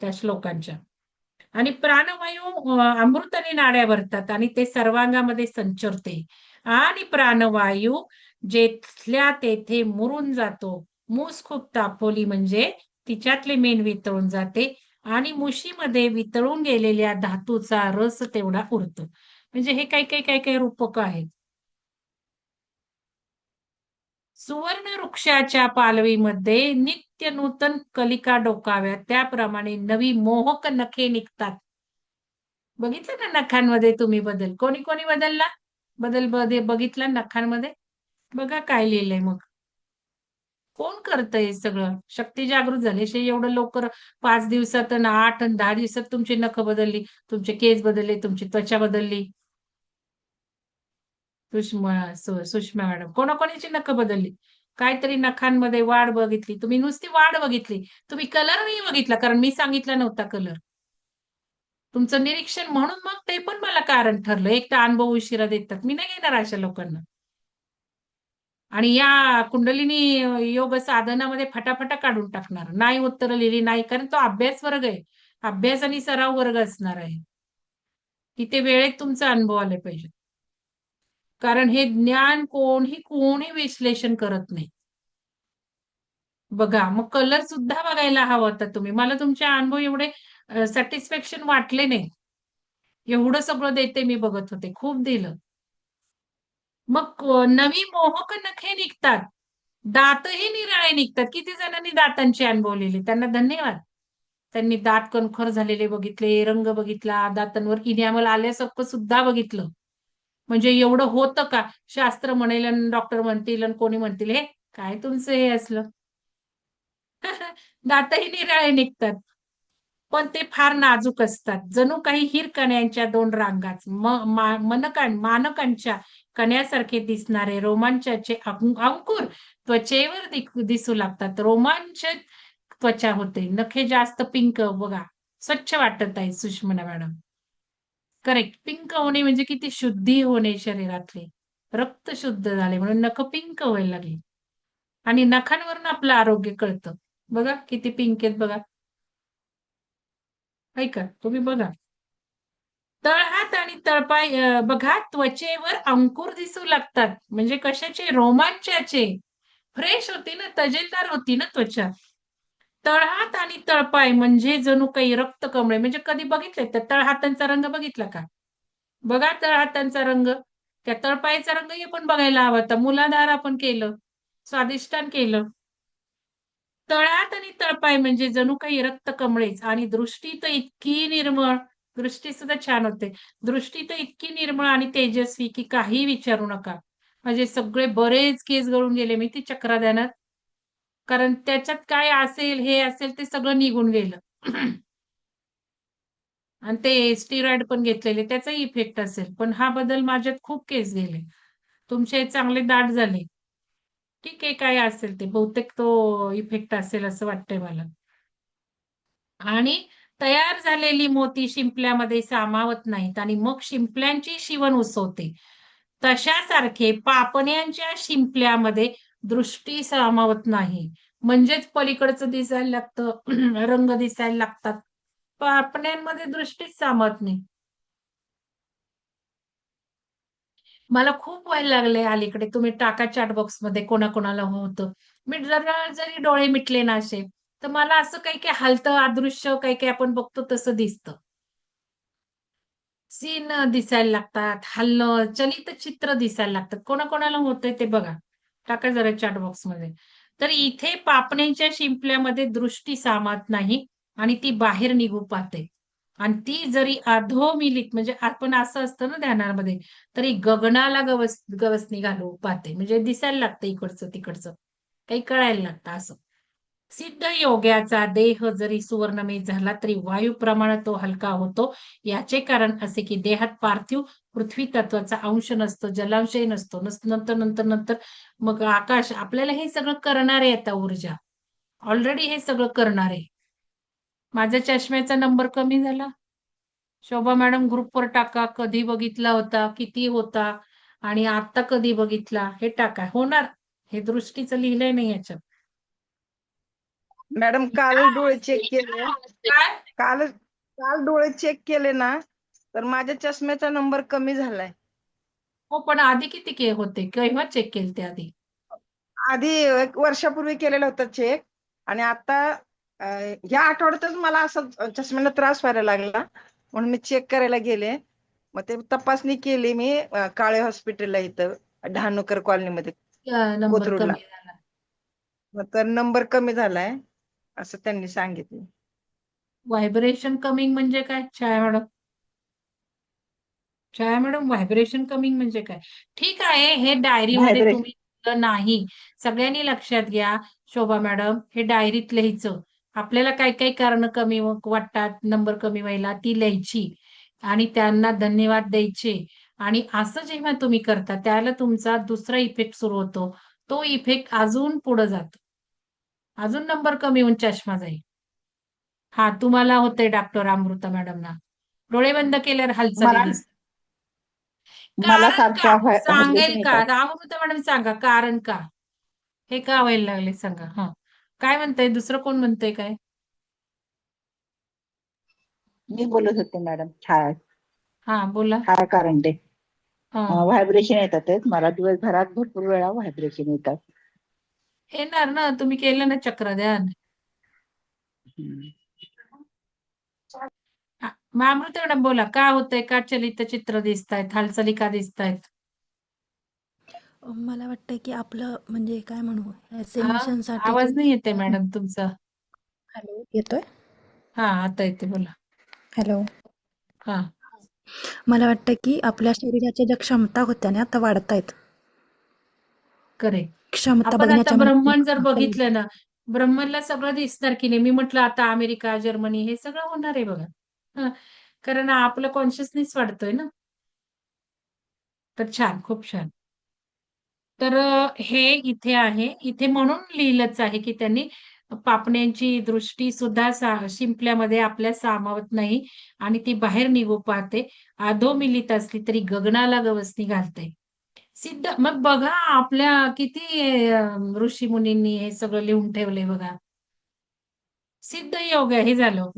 त्या श्लोकांच्या. आणि प्राणवायू अमृताने नाड्या भरतात आणि ते सर्वांगामध्ये संचरते. आणि प्राणवायू जेथल्या तेथे मुरून जातो. मूस खूप तापवली म्हणजे तिच्यातले मेण वितळून जाते आणि मुशीमध्ये वितळून गेलेल्या धातूचा रस तेवढा उरतो. म्हणजे हे काही रूपक आहेत. सुवर्ण वृक्षाच्या पालवीमध्ये नित्य नूतन कलिका डोकाव्यात, त्याप्रमाणे नवी मोहक नखे निघतात. बघितलं ना नखांमध्ये तुम्ही बदल? कोणी कोणी बदलला? बघितला नखांमध्ये? बघा काय लिहिलंय मग. कोण करतंय हे सगळं? शक्ती जागृत झाली. अशी एवढं लवकर 5 दिवसात अन् 8 अन् 10 दिवसात तुमची नखं बदलली, तुमचे केस बदलले, तुमची त्वचा बदलली. सुषमा मॅडम. कोणाकोणाची नखं बदलली. काहीतरी नखांमध्ये वाढ बघितली. तुम्ही नुसती वाढ बघितली. तुम्ही कलर नाही बघितला, कारण मी सांगितला नव्हता कलर. तुमचं निरीक्षण म्हणून मग ते पण मला कारण ठरलं. एक तर अनुभव उशिरा देतात. मी नाही घेणार अशा लोकांना. आणि या कुंडलिनी योग साधनामध्ये फटाफटा काढून टाकणार. नाही उत्तरं लिहिली नाही, कारण तो अभ्यास वर्ग आहे. अभ्यास आणि सराव वर्ग असणार आहे. तिथे वेळेत तुमचा अनुभव आले पाहिजे. कारण हे ज्ञान कोणी विश्लेषण करत नाही. बघा, मग कलर सुद्धा बघायला हवा होता तुम्ही. मला तुमचे अनुभव एवढे सॅटिस्फॅक्शन वाटले नाही. एवढं सगळं देते मी बघत होते. खूप दिलं. मग नवी मोहक नखे निघतात. दातही निराळे निघतात. किती जणांनी दातांचे अनुभव लिहिले. त्यांना धन्यवाद. त्यांनी दात कणखर झालेले बघितले, रंग बघितला, दातांवर इन्यामल आल्यासारखं सुद्धा बघितलं. म्हणजे एवढं होतं का? शास्त्र म्हणेल आणि डॉक्टर म्हणतील आणि कोणी म्हणतील, हे काय तुमचं हे असलं? दातही निराळे निघतात. पण ते फार नाजूक असतात. जणू काही हिरकण्यांच्या 2 रांगाच. मानकांच्या कण्यासारखे दिसणारे रोमांचाचे अंकुर त्वचेवर दिसू लागतात. रोमांचित त्वचा होते. नखे जास्त पिंक, बघा. स्वच्छ वाटत आहे सुषमा मॅडम. करेक्ट. पिंक होणे म्हणजे किती शुद्धी होणे शरीरातली. रक्त शुद्ध झाले म्हणून नख पिंक व्हायला लागली. आणि नखांवरून आपलं आरोग्य कळतं. बघा किती पिंक आहेत बघा. ऐका, तुम्ही बघा. तळहात आणि तळपाय बघा, त्वचेवर अंकुर दिसू लागतात. म्हणजे कशाचे? रोमांचाचे. फ्रेश होती ना, तजेलदार होती ना त्वचा. तळहात आणि तळपाय म्हणजे जणू काही रक्तकमळे. म्हणजे कधी बघितले त्या तळहातांचा रंग बघितला का? बघा तळहातांचा रंग. त्या तळपायाचा रंग पण बघायला हवा होता. मुलाधार आपण केलं, स्वादिष्टान केलं. तळहात आणि तळपाय म्हणजे जणू काही रक्तकमळेच. आणि दृष्टी तर इतकी निर्मळ, दृष्टी सुद्धा छान होते. दृष्टी तर इतकी निर्मळ आणि तेजस्वी की काही विचारू नका. म्हणजे सगळे बरेच केस गळून गेले मी ती चक्राध्यानात. कारण त्याच्यात काय असेल, हे असेल ते सगळं निघून गेलं. आणि ते स्टिरॉइड पण घेतलेले, त्याचाही इफेक्ट असेल. पण हा बदल माझ्यात खूप केस गेले. तुमचे चांगले दाट झाले. ठीक आहे, काय असेल ते. बहुतेक तो इफेक्ट असेल असं वाटतंय मला. आणि तयार झालेली मोती शिंपल्यामध्ये सामावत नाहीत आणि मग शिंपल्यांची शिवण उसवते. तशासारखे पापण्यांच्या शिंपल्यामध्ये दृष्टी सामावत नाही. म्हणजेच पलीकडचं दिसायला लागतं, रंग दिसायला लागतात. पापण्यांमध्ये दृष्टीच सामत नाही. मला खूप व्हायला लागले अलीकडे. तुम्ही टाका चॅट बॉक्स मध्ये कोणाकोणाला होतं. मी जरा जरी डोळे मिटले ना असे, तर मला असं काही काही हलतं अदृश्य काही काही आपण बघतो तसं दिसतं. सीन दिसायला लागतात, हलणं, चलित चित्र दिसायला लागतात. कोणाकोणाला होतंय ते बघा. टाका जरा चॅट बॉक्समध्ये. तर इथे पापण्यांच्या शिंपल्यामध्ये दृष्टी सामात नाही आणि ती बाहेर निघू पाहते. आणि ती जरी अधोमिलीत म्हणजे आपण असं असतं ना ध्यानामध्ये, तरी गगनाला गवसणी घालू पाहते. म्हणजे दिसायला लागतं इकडचं तिकडचं. काही कळायला लागतं असं. सिद्ध योग्याचा देह जरी सुवर्णमय झाला तरी वायूप्रमाणे तो हलका होतो. याचे कारण असे की देहात पार्थिव पृथ्वी तत्वाचा अंश नसतो, जलांशही नसतो. नंतर नंतर नंतर मग आकाश आपल्याला हे सगळं करणारे आता ऊर्जा. ऑलरेडी हे सगळं करणारे. माझ्या चष्म्याचा नंबर कमी झाला. शोभा मॅडम ग्रुपवर टाका. कधी बघितला होता, किती होता आणि आता कधी बघितला हे टाका. होणार. हे दृष्टीचं लिहिलंय नाही याच्यात. मॅडम कालच डोळे चेक केले. काय? काल डोळे चेक केले ना, तर माझ्या चष्म्याचा नंबर कमी झालाय. हो, पण आधी किती होते? केव्हा चेक केले ते आधी? आधी 1 वर्षापूर्वी केलेला होता चेक आणि आता ह्या आठवड्यातच मला असं चष्म्याला त्रास व्हायला लागला म्हणून मी चेक करायला गेले. मग ते तपासणी केली मी काळे हॉस्पिटलला इथं डहाणूकर कॉलनीमध्ये नंबर कोथरूडला. कमी झाला. मग तर नंबर कमी झालाय असं त्यांनी सांगितलं. व्हायब्रेशन कमिंग म्हणजे काय? छाया मॅडम. छाया मॅडम व्हायब्रेशन कमिंग म्हणजे काय? ठीक आहे, हे डायरीमध्ये व्हायब्रेशन तुम्ही लिहिलं नाही. सगळ्यांनी लक्षात घ्या, शोभा मॅडम, हे डायरीत लिहायचं. आपल्याला काय काय कारण कमी वाटतात, नंबर कमी व्हायला, ती लिहायची आणि त्यांना धन्यवाद द्यायचे. आणि असं जेव्हा तुम्ही करता, त्याला तुमचा दुसरा इफेक्ट सुरू होतो. तो इफेक्ट अजून पुढे जातो. अजून नंबर कमी होऊन चष्मा जाईल. हा, तुम्हाला होतंय डॉक्टर अमृता मॅडमना. डोळे बंद केल्यावर हालचाली मला दिसतात. मला कारण का? सारखं सांगेल व्हायब्रेशन का? येतात. अमृता मॅडम सांगा कारण का? हे का व्हायला लागले सांगा. हा. काय म्हणताय? दुसरं कोण म्हणतंय काय? मी बोलत होते मॅडम. छाया हा, बोला. छाया कारंडे. हा. व्हायब्रेशन येतात मला दिवसभरात भरपूर वेळा व्हायब्रेशन येतात. येणार ना, तुम्ही केलं ना चक्रध्यान. हम्म. हा, मग अमृता मॅडम बोला, का होतंय? का चलित चित्र दिसतायत? हालचाली का दिसतायत? मला वाटतं की आपलं म्हणजे काय म्हणू हा, असेन्शनसाठी आवाज किंवा नाही येते आपल्या मॅडम तुमचा. हॅलो येतोय. हा, आता येते, बोला. हॅलो. हा. मला वाटतं की आपल्या शरीराच्या ज्या क्षमता होत्या ना आता वाढतायत. करेक्ट. क्षमता आपण आता बघण्याच्या म्हणजे ब्रह्मन जर बघितलं ना, ब्रह्मनला सगळं दिसणार की नाही. मी म्हटलं आता अमेरिका, जर्मनी हे सगळं होणार आहे बघा. हं. कारण आपलं कॉन्शियसनेस वाढतोय ना. तर छान, खूप छान. तर हे इथे आहे. इथे म्हणून लिहिलंच आहे की त्यांनी पापण्यांची दृष्टी सुद्धा शिंपल्यामध्ये आपल्या सामावत नाही आणि ती बाहेर निघू पाहते. अधोमिलीत असली तरी गगनाला गवसणी घालते. सिद्ध मग बघा आपल्या किती ऋषी मुनींनी हे सगळं लिहून ठेवलंय बघा. सिद्ध योग हे झालं.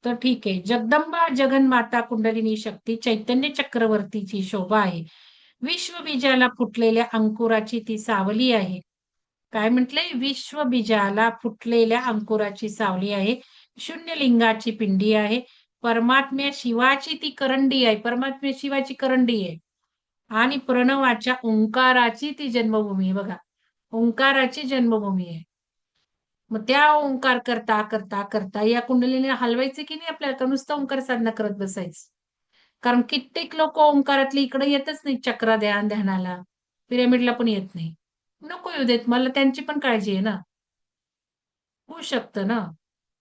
तर ठीक आहे. जगदंबा जगन्माता कुंडलिनी शक्ती चैतन्य चक्रवर्तीची शोभा आहे. विश्वबीजाला फुटलेल्या अंकुराची ती सावली आहे. काय म्हटलंय? विश्वबीजाला फुटलेल्या अंकुराची सावली आहे. शून्य लिंगाची पिंडी आहे. परमात्म्या शिवाची ती करंडी आहे. परमात्म्या शिवाची करंडी आहे. आणि प्रणवाच्या ओंकाराची ती जन्मभूमी आहे बघा. ओंकाराची जन्मभूमी आहे. मग त्या ओंकार करता करता करता या कुंडलीने हलवायचे की नाही आपल्याला, का नुसतं ओंकार साधना करत बसायचं? कारण कित्येक लोक ओंकारातले इकडे येतच नाही चक्र ध्यानाला. पिरामिडला पण येत नाही. नको येऊ देत, मला त्यांची पण काळजी आहे ना. होऊ शकतं ना,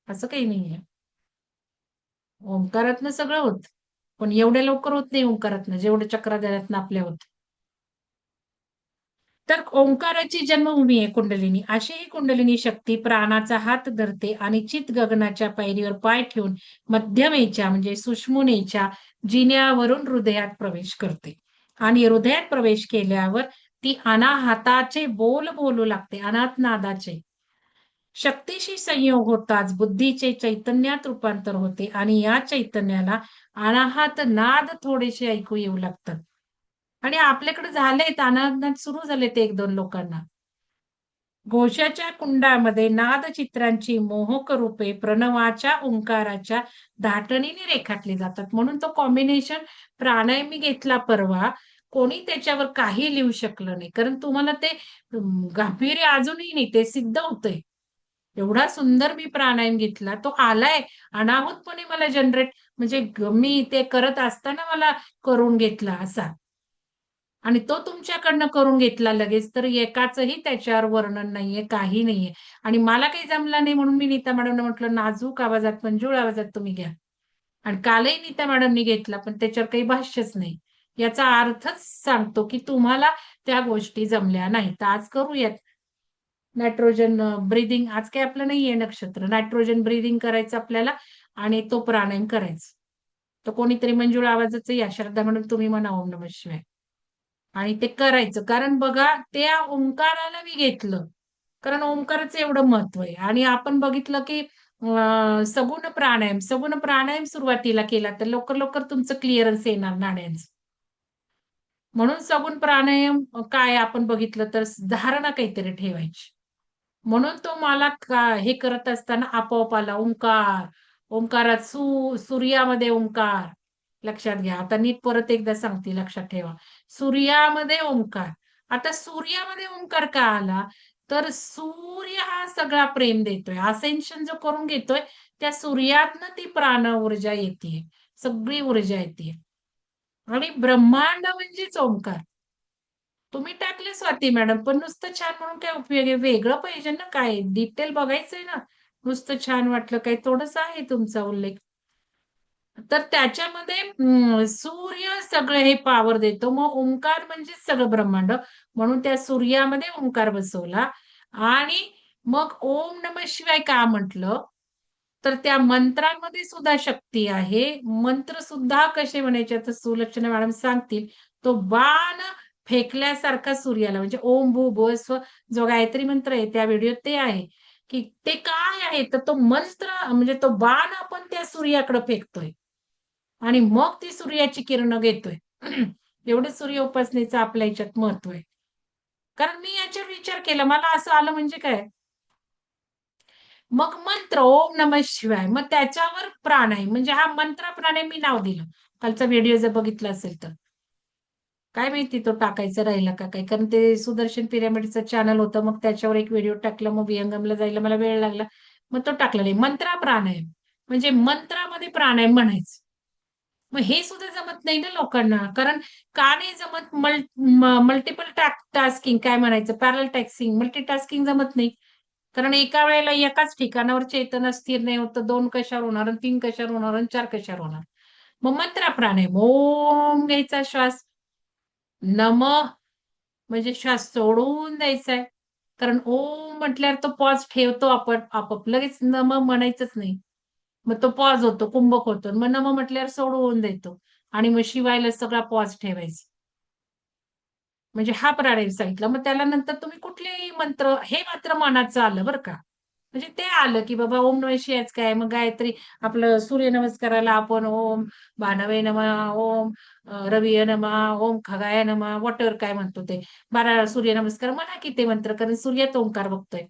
असं काही नाहीये. ओंकारातनं सगळं होत, पण एवढ्या लवकर होत नाही ओंकारातनं जेवढं चक्राध्यानातनं आपल्या होत. तर ओंकाराची जन्मभूमी आहे कुंडलिनी. अशी ही कुंडलिनी शक्ती प्राणाचा हात धरते आणि चित गगनाच्या पायरीवर पाय ठेवून मध्यमेच्या म्हणजे सुषुम्नेच्या जिन्यावरून हृदयात प्रवेश करते. आणि हृदयात प्रवेश केल्यावर ती अनाहताचे बोल बोलू लागते. अनाथ नादाचे. शक्तीशी संयोग होताच बुद्धीचे चैतन्यात रूपांतर होते आणि या चैतन्याला अनाहत नाद थोडेसे ऐकू येऊ लागतात. आणि आपल्याकडे झालेत अनाहत नाद सुरू झालेत एक दोन लोकांना. घोषाच्या कुंडामध्ये नादचित्रांची मोहक रूपे प्रणवाच्या ओंकाराच्या धाटणीने रेखाटली जातात. म्हणून तो कॉम्बिनेशन प्राणायाम मी घेतला परवा. कोणी त्याच्यावर काही लिहू शकलं नाही. कारण तुम्हाला ते गांभीर्य अजूनही नाही, ते सिद्ध होतंय. एवढा सुंदर मी प्राणायाम घेतला. तो आलाय अनाहूतपणे मला जनरेट, म्हणजे मी ते करत असताना मला करून घेतला असा. आणि तो तुमच्याकडनं करून घेतला लगेच, तर एकाचही त्याच्यावर वर्णन नाहीये, काही नाहीये. आणि मला काही जमला नाही म्हणून मी नीता मॅडमला म्हटलं नाजूक आवाजात, मंजूळ आवाजात तुम्ही घ्या. आणि कालही नीता मॅडमनी घेतला, पण त्याच्यावर काही भाष्यच नाही. याचा अर्थच सांगतो की तुम्हाला त्या गोष्टी जमल्या नाहीत. तर आज करूयात नायट्रोजन ब्रीदिंग. आज काही आपलं नाहीये नक्षत्र. नायट्रोजन ब्रीदिंग करायचं आपल्याला आणि तो प्राणायाम करायचा. तर कोणीतरी मंजूळ आवाजाचं या, श्रद्धा म्हणून तुम्ही म्हणा ओम नमः शिवाय. आणि ते करायचं. कारण बघा त्या ओंकाराला मी घेतलं. कारण ओंकाराचं एवढं महत्व आहे. आणि आपण बघितलं की सगुण प्राणायाम सुरुवातीला केला तर लवकर लवकर तुमचं क्लिअरन्स येणार नाड्यांचं. म्हणून सगुण प्राणायाम काय आपण बघितलं तर धारणा काहीतरी ठेवायची. म्हणून तो मला हे करत असताना आपोआप आला ओंकार. ओंकारात सूर्यामध्ये ओंकार. लक्षात घ्या. आता नीट परत एकदा सांगते, लक्षात ठेवा. सूर्यामध्ये ओंकार. आता सूर्यामध्ये ओंकार का आला? तर सूर्य हा सगळा प्रेम देतोय. असेन्शन जो करून घेतोय त्या सूर्यातनं ती प्राण ऊर्जा येते. सगळी ऊर्जा येते. आणि ब्रह्मांड म्हणजेच ओंकार. तुम्ही टाकले स्वाती मॅडम, पण नुसतं छान म्हणून काय उपयोग आहे? वेगळं पाहिजे ना, काय डिटेल बघायचंय ना. नुसतं छान वाटलं काय, थोडंसं आहे तुमचा उल्लेख. तर त्याच्यामध्ये सूर्य सगळं हे पॉवर देतो. मग ओंकार म्हणजे सगळं ब्रह्मांड. म्हणून त्या सूर्यामध्ये ओंकार बसवला. आणि मग ओम नमः शिवाय का म्हटलं? तर त्या मंत्रामध्ये सुद्धा शक्ती आहे. मंत्र सुद्धा कसे म्हणायचे आता सुलक्षणा मॅडम सांगतील. तो बाण फेकल्यासारखा सूर्याला, म्हणजे ओम भू भुव स्व जो गायत्री मंत्र आहे त्या व्हिडिओत ते आहे. की ते काय आहे? तर तो मंत्र म्हणजे तो बाण आपण त्या सूर्याकडे फेकतोय. आणि मग ती सूर्याची किरणं घेतोय. एवढं सूर्य उपासनेचं आपल्या ह्याच्यात महत्व आहे. कारण मी याच्यावर विचार केला, मला असं आलं म्हणजे काय? मग मंत्र ओम नमः शिवाय, मग त्याच्यावर प्राणायाम, म्हणजे हा मंत्र प्राणायाम मी नाव दिलं. कालचा व्हिडिओ जर बघितला असेल तर काय माहिती तो टाकायचा राहिला का काय, कारण ते सुदर्शन पिरामिडचं चॅनल होतं. मग त्याच्यावर एक व्हिडिओ टाकला. मग विहंगमला जायला मला वेळ लागला. मग तो टाकला नाही. मंत्रा प्राणायाम म्हणजे मंत्रामध्ये प्राणायाम म्हणायचं. मग हे सुद्धा जमत नाही ना लोकांना. कारण का नाही जमत? मल्टिपल टास्किंग काय म्हणायचं, पॅरल टॅक्सिंग, मल्टीटास्किंग जमत नाही. कारण एका वेळेला एकाच ठिकाणावर चेतना स्थिर नाही होत. 2 कशावर होणार, 3 कशावर होणार, 4 कशावर होणार. मग मंत्र प्राणायाम ओम घ्यायचा श्वास, नम म्हणजे श्वास सोडून द्यायचा आहे. कारण ओम म्हटल्यावर तो पॉज ठेवतो आपण आपोआप, लगेच नम म्हणायचंच नाही. मग तो पॉज होतो, कुंभक होतो. मग नम म्हटल्यावर सोडून देतो. आणि मग शिवायला सगळा पॉज ठेवायचा. म्हणजे हा प्राणायाम सांगितला. मग त्याला नंतर तुम्ही कुठलेही मंत्र, हे मात्र मनाचं आलं बरं का. म्हणजे ते आलं की बाबा ओम नमः शिवायच काय. मग गायत्री आपलं सूर्यनमस्काराला आपण ओम भानवे नमः, ओम रविये नमः, ओम खगाय नमः, वॉटर काय म्हणतो ते 12 सूर्यनमस्कार म्हणा की ते मंत्र, कारण सूर्यात ओंकार बघतोय.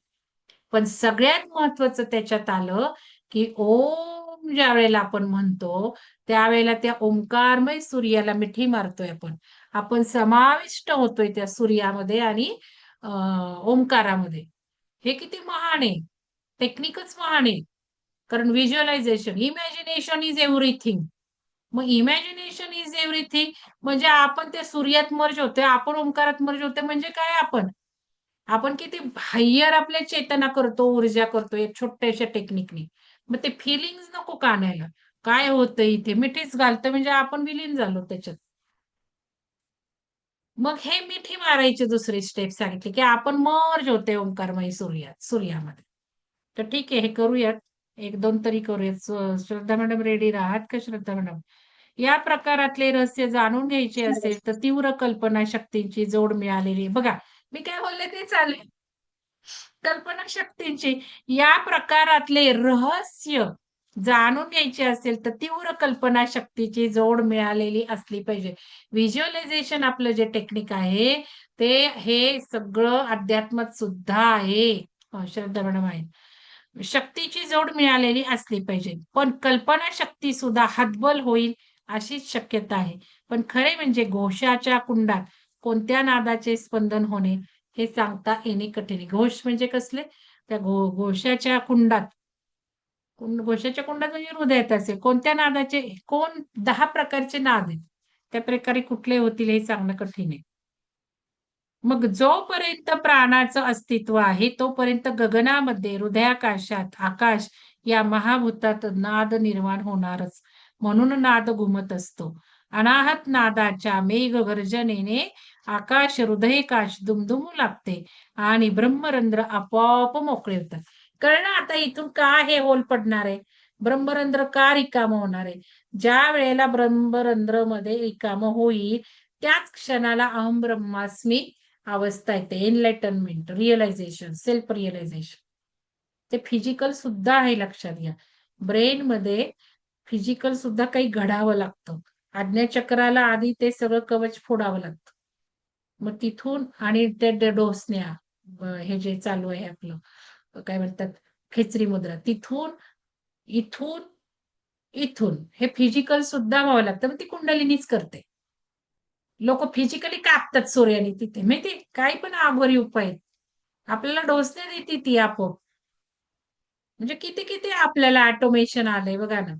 पण सगळ्यात महत्वाचं त्याच्यात आलं की ओम ज्या वेळेला आपण म्हणतो त्यावेळेला त्या ओंकारमय सूर्याला मिठी मारतोय आपण. आपण समाविष्ट होतोय त्या सूर्यामध्ये आणि ओंकारामध्ये. हे किती महान आहे. टेक्निकच महान आहे. कारण व्हिज्युअलायझेशन, इमॅजिनेशन इज एव्हरीथिंग. मग इमॅजिनेशन इज एव्हरीथिंग म्हणजे आपण त्या सूर्यात मर्ज होतोय, आपण ओंकारात मर्ज होतोय. म्हणजे काय आपण किती हायर आपल्या चेतना करतो, ऊर्जा करतो एक छोट्याशा टेक्निकनी. मग ते फिलिंग्स नको का आणायला? काय होतं इथे? मिठीच घालतं म्हणजे आपण विलीन झालो त्याच्यात. मग हे मिठी मारायची दुसरी स्टेप सांगितली की आपण मर्ज होते ओंकारमयी सूर्यामध्ये. तर ठीक आहे, हे करूयात. 1-2 तरी करूयात. श्रद्धा मॅडम रेडी राहात का श्रद्धा मॅडम? या प्रकारातले रहस्य जाणून घ्यायचे असेल तर तीव्र कल्पना शक्तींची जोड मिळालेली. बघा मी काय बोलले ते चालेल. कल्पना शक्तींची या प्रकारातले रहस्य जाणून घ्यायचे असेल तर तीव्र कल्पना शक्तीची जोड मिळालेली असली पाहिजे. व्हिज्युअलायझेशन आपलं जे टेक्निक आहे ते हे सगळं अध्यात्मात सुद्धा आहे. श्रद्धा मॅडम आहे. शक्तीची जोड मिळालेली असली पाहिजे. पण कल्पना शक्ती सुद्धा हतबल होईल अशीच शक्यता आहे. पण खरे म्हणजे घोषाच्या कुंडात कोणत्या नादाचे स्पंदन होणे हे सांगता येणे कठीण आहे. घोष म्हणजे कसले? त्या घोषाच्या कुंडात घोषाच्या कुंडात म्हणजे हृदयात असेल कोणत्या नादाचे 10 प्रकारचे नाद आहेत. त्या प्रकारे कुठले होतील हे सांगणं कठीण आहे. मग जोपर्यंत प्राणाचं अस्तित्व आहे तोपर्यंत गगनामध्ये हृदयाकाशात आकाश या महाभूतात नाद निर्माण होणारच. म्हणून नाद घुमत असतो. अनाहत नादाच्या मेघ गर्जनेने आकाश हृदयकाश दुमदुमू लागते आणि ब्रह्मरंध्र आपोआप मोकळे होतात. कळलं आता इथून का हे होल पडणार आहे? ब्रह्मरंध्र का रिकाम होणार आहे? ज्या वेळेला ब्रह्मरंध्र मध्ये रिकाम होईल त्याच क्षणाला अहम ब्रह्मास्मी अवस्था येते. Enlightenment, realisation, self realisation. ते फिजिकल सुद्धा आहे लक्षात घ्या. ब्रेन मध्ये फिजिकल सुद्धा काही घडावं लागतं. आज्ञाचक्राला आधी ते सगळं कवच फोडावं लागतं. मग तिथून आणि ते डोसण्या हे जे चालू आहे आपलं काय म्हणतात खेचरी मुद्रा तिथून इथून इथून हे फिजिकल सुद्धा व्हावं लागतं. मग ती कुंडलिनीच करते. लोक फिजिकली कापतात सूर्याने तिथे माहिती काही पण आगोरी उपाय आहेत. आपल्याला डोसण्या देते ती आपोआप. म्हणजे किती किती आपल्याला ऑटोमेशन आलंय बघा ना.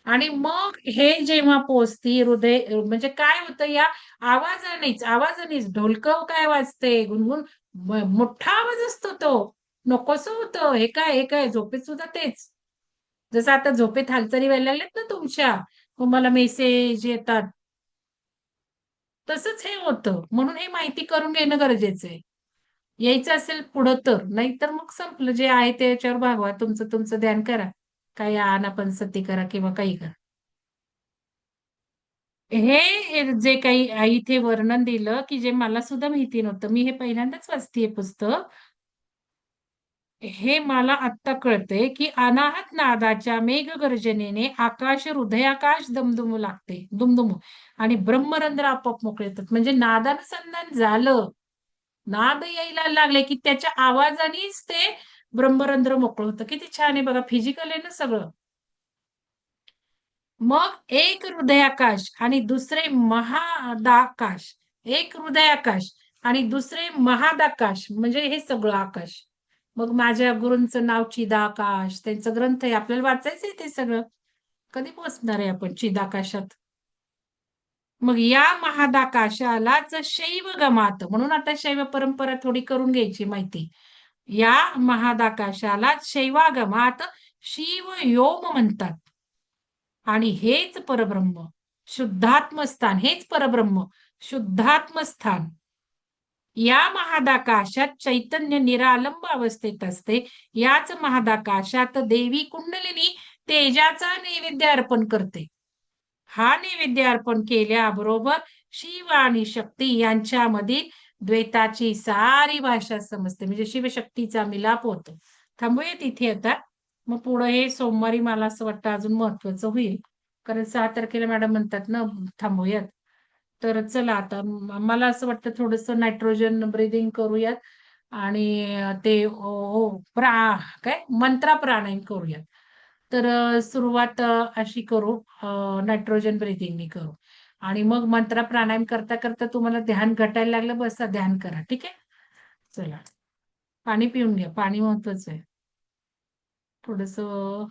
आणि मग हे जेव्हा पोचती हृदय म्हणजे काय होतं या आवाजानेच ढोलकं काय वाजते गुणगुण मोठा आवाज असतो तो. नकोसं होतं हे काय झोपेत सुद्धा तेच. जसं आता झोपेत हालचाली व्हायला लागल्यात ना तुमच्या मग मला मेसेज येतात तसंच हे होतं. म्हणून हे माहिती करून घेणं गरजेचं आहे. यायचं असेल पुढं तर नाहीतर मग संपलं. जे आहे त्याच्यावर भागवा. तुमचं ध्यान करा. काही आनापानसती करा किंवा काही करा. हे जे काही इथे वर्णन दिलं की जे मला सुद्धा माहिती नव्हतं. मी हे पहिल्यांदाच वाचतेय पुस्तक. हे मला आत्ता कळतंय की अनाहत नादाच्या मेघगर्जनेने आकाश हृदयाकाश दुमदुमू लागते. दुमदुमू आणि ब्रह्मरंध्र आपोआप मोकळे होतात. म्हणजे नादानुसंधान झालं. नाद यायला लागले की त्याच्या आवाजानेच ते ब्रह्मरंध्र मोकळं होतं. किती छान आहे बघा. फिजिकल आहे ना सगळं. मग एक हृदयाकाश आणि दुसरे महादाकाश. एक हृदयाकाश आणि दुसरे महादाकाश म्हणजे हे सगळं आकाश. मग माझ्या गुरूंचं नाव चिदाकाश. त्यांचा ग्रंथ आहे. आपल्याला वाचायचंय ते सगळं. कधी पोहोचणार आहे आपण चिदाकाशात? मग या महादाकाशालाच शैव गमात म्हणून आता शैव परंपरा थोडी करून घ्यायची माहिती. या महादाकाशालाच शैवागमात शिव योम म्हणतात. आणि हेच परब्रह्म शुद्धात्मस्थान हेच परब्रह्म शुद्धात्मस्थान. या महादाकाशात चैतन्य निरालंब अवस्थेत असते. याच महादाकाशात देवी कुंडलिनी तेजाचा नैवेद्य अर्पण करते. हा नैवेद्य अर्पण केल्याबरोबर शिव आणि शक्ती यांच्यामधील द्वैताची सारी भाषा समजते. म्हणजे शिवशक्तीचा मिलाप होतो. थांबूया तिथे आता. मग पुढे हे सोमवारी मला असं वाटतं अजून महत्वाचं होईल. कारण 6 तारखेला मॅडम म्हणतात ना थांबूयात. तर चला आता मला असं वाटतं थोडंसं नायट्रोजन ब्रीदिंग करूयात आणि ते काय मंत्रा प्राणायाम करूयात. तर सुरुवात अशी करू नायट्रोजन ब्रीदिंगनी करू आणि मग मंत्रा प्राणायाम करता करता तुम्हाला ध्यान घटायला लागलं बसा ध्यान करा. ठीक आहे. चला पाणी पिऊन घ्या. पाणी महत्वाचं आहे. थोडंसं